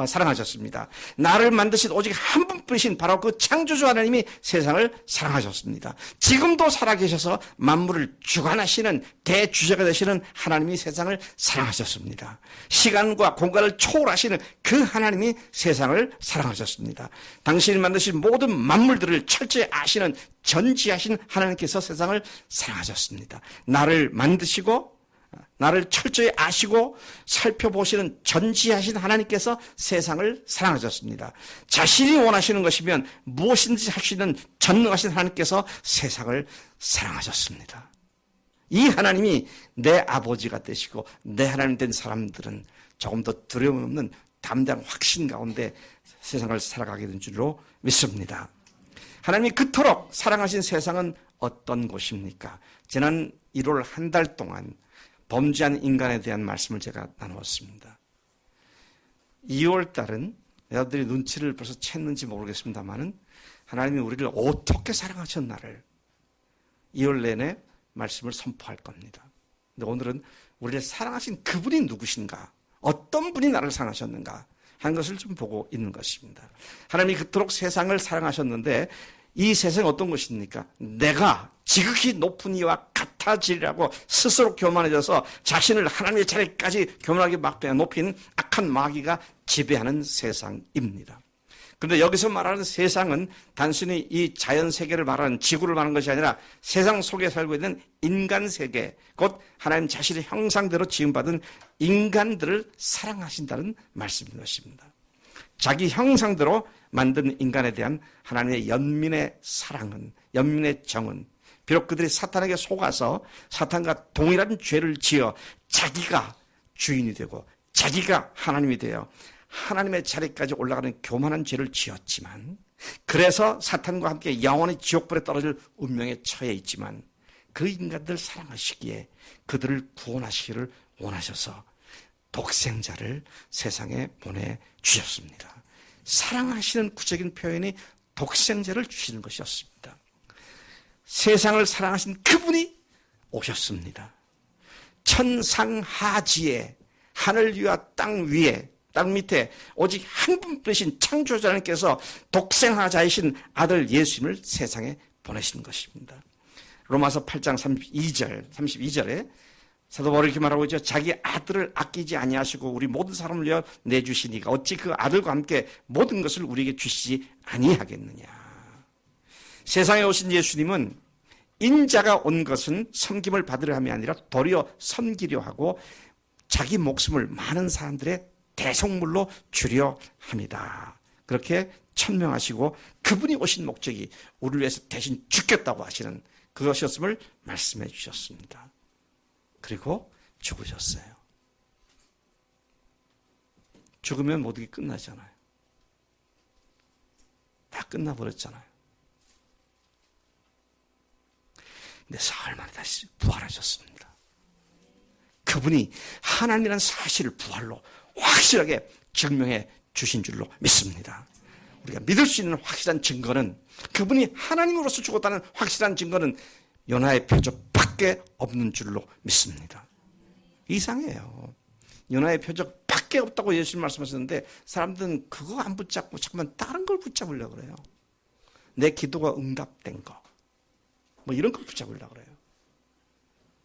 사랑하셨습니다. 나를 만드신 오직 한 분뿐이신 바로 그 창조주 하나님이 세상을 사랑하셨습니다. 지금도 살아계셔서 만물을 주관하시는 대주제가 되시는 하나님이 세상을 사랑하셨습니다. 시간과 공간을 초월하시는 그 하나님이 세상을 사랑하셨습니다. 당신이 만드신 모든 만물들을 철저히 아시는 전지하신 하나님께서 세상을 사랑하셨습니다. 나를 만드시고 나를 철저히 아시고 살펴보시는 전지하신 하나님께서 세상을 사랑하셨습니다. 자신이 원하시는 것이면 무엇이든지 할 수 있는 전능하신 하나님께서 세상을 사랑하셨습니다. 이 하나님이 내 아버지가 되시고 내 하나님 된 사람들은 조금 더 두려움 없는 담대한 확신 가운데 세상을 살아가게 된 줄로 믿습니다. 하나님이 그토록 사랑하신 세상은 어떤 곳입니까? 지난 1월 한 달 동안 범죄한 인간에 대한 말씀을 제가 나누었습니다. 2월 달은 여러분들이 눈치를 벌써 챘는지 모르겠습니다만은 하나님이 우리를 어떻게 사랑하셨나를 2월 내내 말씀을 선포할 겁니다. 근데 오늘은 우리를 사랑하신 그분이 누구신가? 어떤 분이 나를 사랑하셨는가? 하는 것을 좀 보고 있는 것입니다. 하나님이 그토록 세상을 사랑하셨는데 이 세상이 어떤 것입니까? 내가 지극히 높은 이와 같아지리라고 스스로 교만해져서 자신을 하나님의 자리까지 교만하게 높인 악한 마귀가 지배하는 세상입니다. 그런데 여기서 말하는 세상은 단순히 이 자연세계를 말하는 지구를 말하는 것이 아니라 세상 속에 살고 있는 인간세계, 곧 하나님 자신의 형상대로 지음받은 인간들을 사랑하신다는 말씀인 것입니다. 자기 형상대로 만든 인간에 대한 하나님의 연민의 사랑은, 연민의 정은, 비록 그들이 사탄에게 속아서 사탄과 동일한 죄를 지어 자기가 주인이 되고 자기가 하나님이 되어 하나님의 자리까지 올라가는 교만한 죄를 지었지만, 그래서 사탄과 함께 영원히 지옥불에 떨어질 운명에 처해 있지만 그 인간들을 사랑하시기에 그들을 구원하시기를 원하셔서 독생자를 세상에 보내주셨습니다. 사랑하시는 구체적인 표현이 독생자를 주시는 것이었습니다. 세상을 사랑하신 그분이 오셨습니다. 천상하지에 하늘 위와 땅 위에 땅 밑에 오직 한 분뿐이신 창조자님께서 독생하자이신 아들 예수님을 세상에 보내신 것입니다. 로마서 8장 32절에 사도 바울이 이렇게 말하고 있죠. 자기 아들을 아끼지 아니하시고 우리 모든 사람을 위하여 내주시니까 어찌 그 아들과 함께 모든 것을 우리에게 주시지 아니하겠느냐. 세상에 오신 예수님은 인자가 온 것은 섬김을 받으려 함이 아니라 도리어 섬기려 하고 자기 목숨을 많은 사람들의 대속물로 주려 합니다. 그렇게 천명하시고 그분이 오신 목적이 우리를 위해서 대신 죽겠다고 하시는 그것이었음을 말씀해 주셨습니다. 그리고 죽으셨어요. 죽으면 모든 게 끝나잖아요. 다 끝나버렸잖아요. 근데 사흘 만에 다시 부활하셨습니다. 그분이 하나님이라는 사실을 부활로 확실하게 증명해 주신 줄로 믿습니다. 우리가 믿을 수 있는 확실한 증거는, 그분이 하나님으로서 죽었다는 확실한 증거는 요나의 표적밖에 없는 줄로 믿습니다. 이상해요. 요나의 표적밖에 없다고 예수님 말씀하셨는데 사람들은 그거 안 붙잡고 잠깐만 다른 걸 붙잡으려고 그래요. 내 기도가 응답된 거, 뭐 이런 걸 붙잡으려고 그래요.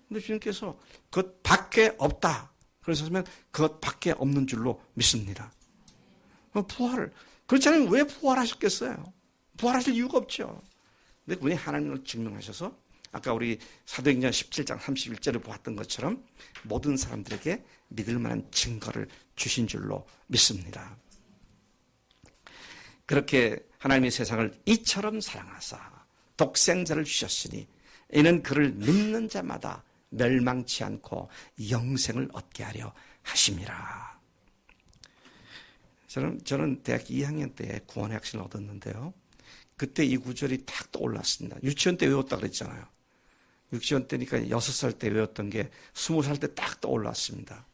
근데 주님께서 그것밖에 없다. 그래서 그것밖에 없는 줄로 믿습니다. 부활을, 그렇지 않으면 왜 부활하셨겠어요? 부활하실 이유가 없죠. 근데 그분이 하나님을 증명하셔서 아까 우리 사도행전 17장 31절을 보았던 것처럼 모든 사람들에게 믿을 만한 증거를 주신 줄로 믿습니다. 그렇게 하나님이 세상을 이처럼 사랑하사 독생자를 주셨으니 이는 그를 믿는 자마다 멸망치 않고 영생을 얻게 하려 하심이라. 저는 대학 2학년 때 구원의 확신을 얻었는데요. 그때 이 구절이 탁 떠올랐습니다. 유치원 때 외웠다 그랬잖아요. 유치원 때니까 6살 때 외웠던 게 20살 때 딱 떠올랐습니다.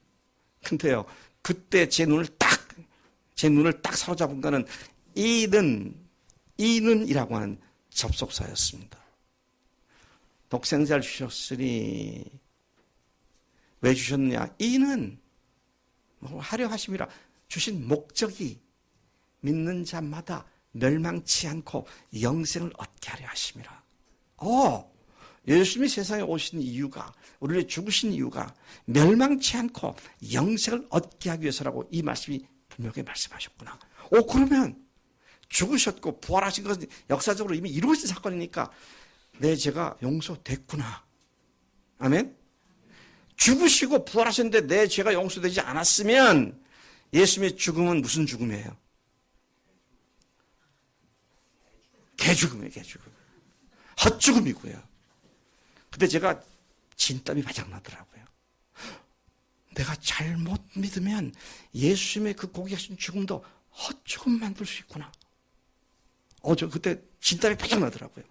근데요, 그때 제 눈을 딱 사로잡은 거는 이는이라고 하는 접속사였습니다. 독생자를 주셨으니 왜 주셨느냐? 이는 하려 하심이라. 주신 목적이 믿는 자마다 멸망치 않고 영생을 얻게 하려 하심이라. 예수님이 세상에 오신 이유가, 우리를 죽으신 이유가 멸망치 않고 영생을 얻게 하기 위해서라고 이 말씀이 분명히 말씀하셨구나. 그러면 죽으셨고 부활하신 것은 역사적으로 이미 이루어진 사건이니까 내 죄가 용서됐구나. 아멘? 죽으시고 부활하셨는데 내 죄가 용서되지 않았으면 예수님의 죽음은 무슨 죽음이에요? 개죽음이에요, 개죽음. 헛죽음이고요. 근데 제가 진땀이 바짝 나더라고요. 내가 잘못 믿으면 예수님의 그 고귀하신 죽음도 헛죽음 만들 수 있구나. 저 그때 진땀이 바짝 나더라고요.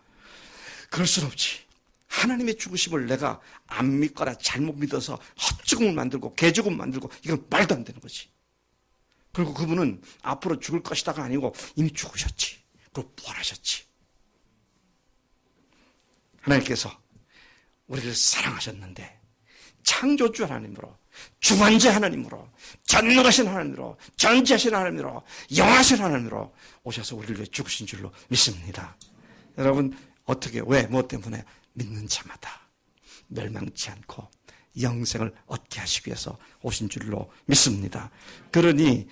그럴 순 없지. 하나님의 죽으심을 내가 안 믿거나 잘못 믿어서 헛죽음을 만들고 개죽음 만들고 이건 말도 안 되는 거지. 그리고 그분은 앞으로 죽을 것이다가 아니고 이미 죽으셨지. 그리고 부활하셨지. 하나님께서 우리를 사랑하셨는데 창조주 하나님으로, 주관자 하나님으로, 전능하신 하나님으로, 전지하신 하나님으로, 영하신 하나님으로 오셔서 우리를 위해 죽으신 줄로 믿습니다. 여러분 어떻게, 왜, 무엇 때문에? 믿는 자마다 멸망치 않고 영생을 얻게 하시기 위해서 오신 줄로 믿습니다. 그러니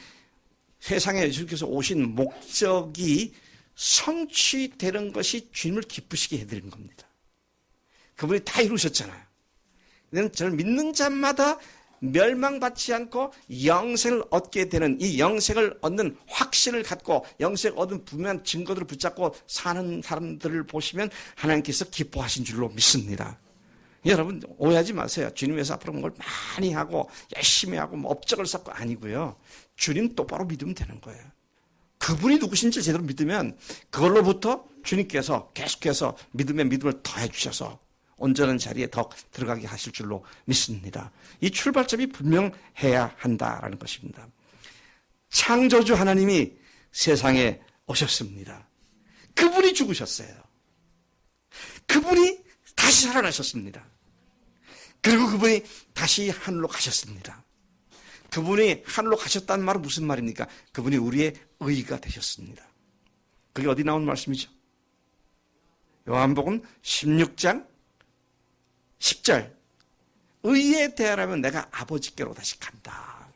세상에 예수님께서 오신 목적이 성취되는 것이 주님을 기쁘시게 해드리는 겁니다. 그분이 다 이루셨잖아요. 저를 믿는 자마다 멸망받지 않고 영생을 얻게 되는, 이 영생을 얻는 확신을 갖고 영생을 얻은 분명한 증거들을 붙잡고 사는 사람들을 보시면 하나님께서 기뻐하신 줄로 믿습니다. 여러분 오해하지 마세요. 주님 위해서 앞으로 뭘 많이 하고 열심히 하고 업적을 쌓고 아니고요. 주님 똑바로 믿으면 되는 거예요. 그분이 누구신지 제대로 믿으면 그걸로부터 주님께서 계속해서 믿음에 믿음을 더해 주셔서 온전한 자리에 더 들어가게 하실 줄로 믿습니다. 이 출발점이 분명해야 한다라는 것입니다. 창조주 하나님이 세상에 오셨습니다. 그분이 죽으셨어요. 그분이 다시 살아나셨습니다. 그리고 그분이 다시 하늘로 가셨습니다. 그분이 하늘로 가셨다는 말은 무슨 말입니까? 그분이 우리의 의가 되셨습니다. 그게 어디 나온 말씀이죠? 요한복음 16장 10절. 의에 대하라면 내가 아버지께로 다시 간다.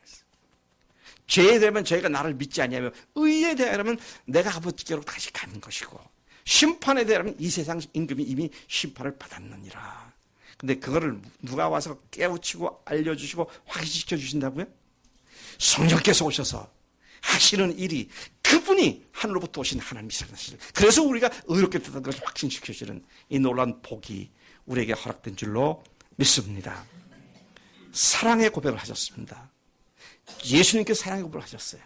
죄에 대하면 저희가 나를 믿지 아니하며 의에 대하라면 내가 아버지께로 다시 가는 것이고 심판에 대하면 이 세상 임금이 이미 심판을 받았느니라. 근데 그거를 누가 와서 깨우치고 알려주시고 확인시켜 주신다고요? 성령께서 오셔서 하시는 일이 그분이 하늘로부터 오신 하나님이시라는, 그래서 우리가 의롭게 됐다는 것을 확신시켜 주는 이 놀라운 복이 우리에게 허락된 줄로 믿습니다. 사랑의 고백을 하셨습니다. 예수님께서 사랑의 고백을 하셨어요.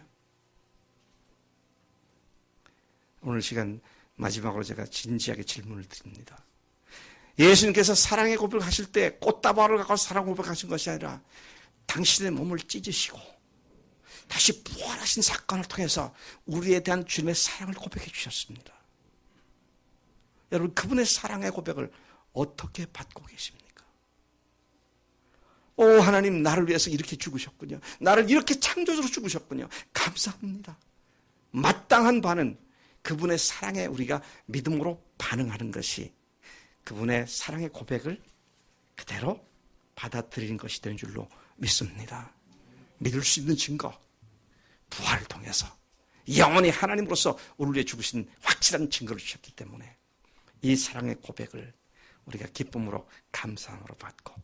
오늘 시간 마지막으로 제가 진지하게 질문을 드립니다. 예수님께서 사랑의 고백을 하실 때 꽃다발을 갖고 사랑의 고백을 하신 것이 아니라 당신의 몸을 찢으시고 다시 부활하신 사건을 통해서 우리에 대한 주님의 사랑을 고백해 주셨습니다. 여러분, 그분의 사랑의 고백을 어떻게 받고 계십니까? 오, 하나님, 나를 위해서 이렇게 죽으셨군요. 나를 이렇게 창조주로 죽으셨군요. 감사합니다. 마땅한 반은 그분의 사랑에 우리가 믿음으로 반응하는 것이 그분의 사랑의 고백을 그대로 받아들이는 것이 되는 줄로 믿습니다. 믿을 수 있는 증거, 부활을 통해서 영원히 하나님으로서 우리를 위해 죽으신 확실한 증거를 주셨기 때문에 이 사랑의 고백을 우리가 기쁨으로 감사함으로 받고,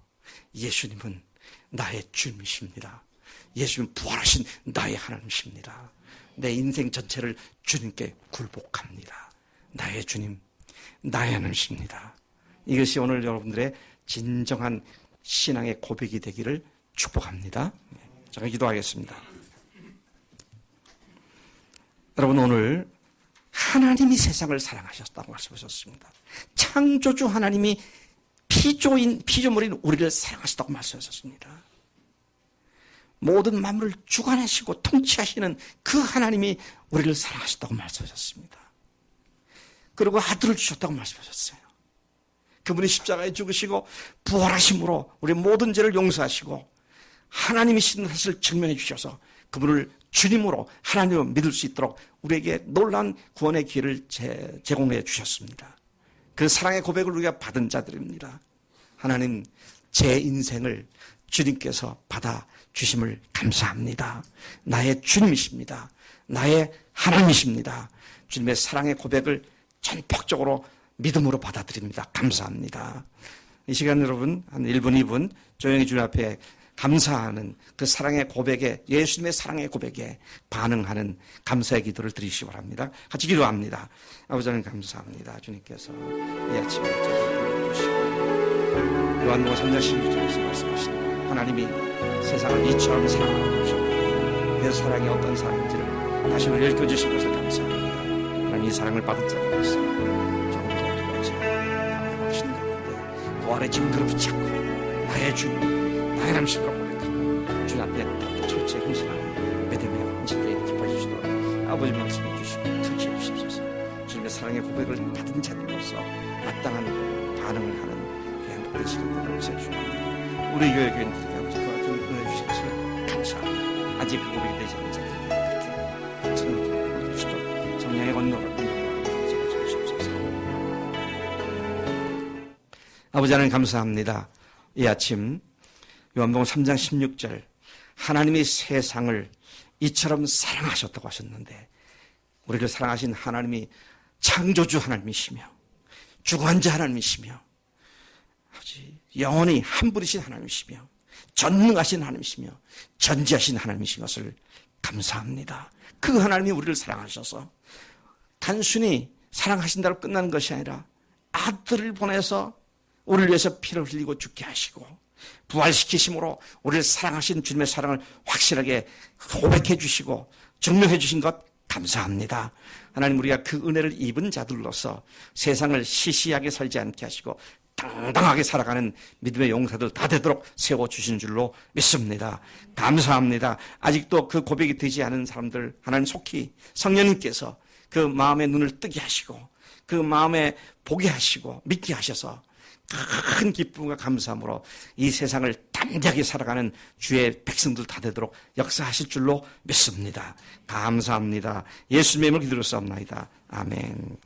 예수님은 나의 주님이십니다. 예수님은 부활하신 나의 하나님이십니다. 내 인생 전체를 주님께 굴복합니다. 나의 주님, 나의 하나님이십니다. 이것이 오늘 여러분들의 진정한 신앙의 고백이 되기를 축복합니다. 제가 기도하겠습니다. 여러분, 오늘 하나님이 세상을 사랑하셨다고 말씀하셨습니다. 창조주 하나님이 피조물인 우리를 사랑하셨다고 말씀하셨습니다. 모든 만물을 주관하시고 통치하시는 그 하나님이 우리를 사랑하셨다고 말씀하셨습니다. 그리고 아들을 주셨다고 말씀하셨어요. 그분이 십자가에 죽으시고 부활하심으로 우리 모든 죄를 용서하시고 하나님이신 사실을 증명해 주셔서 그분을 주님으로 하나님을 믿을 수 있도록 우리에게 놀라운 구원의 기회를 제공해 주셨습니다. 그 사랑의 고백을 우리가 받은 자들입니다. 하나님, 제 인생을 주님께서 받아주심을 감사합니다. 나의 주님이십니다. 나의 하나님이십니다. 주님의 사랑의 고백을 전폭적으로 믿음으로 받아들입니다. 감사합니다. 이 시간 여러분 한 1분, 2분 조용히 주님 앞에 감사하는 그 사랑의 고백에, 예수님의 사랑의 고백에 반응하는 감사의 기도를 드리시기 바랍니다. 같이 기도합니다. 아버지 하나님, 감사합니다. 주님께서 이 아침에 저를 불러주시고 요한복음 3장 16절에서 말씀하신 하나님이 세상을 이처럼 사랑하셨고 그 사랑이 어떤 사랑인지를 다시 우리 읽어주신 것을 감사합니다. 하나님, 이 사랑을 받은 자들로서 조금도 두려워하지 않고 당신 가운데 부활의 증거를 붙잡고 나의 주님, 나의 남심으로 고백하고 주님 앞에 철저히 헌신하는 믿음의 헌신들이 기뻐해 주시도록 아버지 말씀해 주시고 터치해 주십소서. 주님의 사랑의 고백을 받은 자들로서 마땅한 반응을 하는 행복된 시간들을 세워주옵니다. 우리 교회 교인들에게 아버지 그 같은 은혜 주신 것을 감사합니다. 아직 그 고백이 되지 않은 자들에게 그렇게 성령을 주시도록 성령의 권능을 주시옵소서. 아버지 하나님, 감사합니다. 이 아침 요한복음 3장 16절, 하나님이 세상을 이처럼 사랑하셨다고 하셨는데 우리를 사랑하신 하나님이 창조주 하나님이시며 주관자 하나님이시며 아버지 영원히 한 분이신 하나님이시며 전능하신 하나님이시며 전지하신 하나님이신 것을 감사합니다. 그 하나님이 우리를 사랑하셔서 단순히 사랑하신다고 끝나는 것이 아니라 아들을 보내서 우리를 위해서 피를 흘리고 죽게 하시고 부활시키심으로 우리를 사랑하신 주님의 사랑을 확실하게 고백해 주시고 증명해 주신 것 감사합니다. 하나님, 우리가 그 은혜를 입은 자들로서 세상을 시시하게 살지 않게 하시고 당당하게 살아가는 믿음의 용사들 다 되도록 세워주신 줄로 믿습니다. 감사합니다. 아직도 그 고백이 되지 않은 사람들 하나님 속히 성령님께서 그 마음의 눈을 뜨게 하시고 그 마음에 보게 하시고 믿게 하셔서 큰 기쁨과 감사함으로 이 세상을 담대하게 살아가는 주의 백성들 다 되도록 역사하실 줄로 믿습니다. 감사합니다. 예수님의 이름으로 기도를 쌉나이다. 아멘.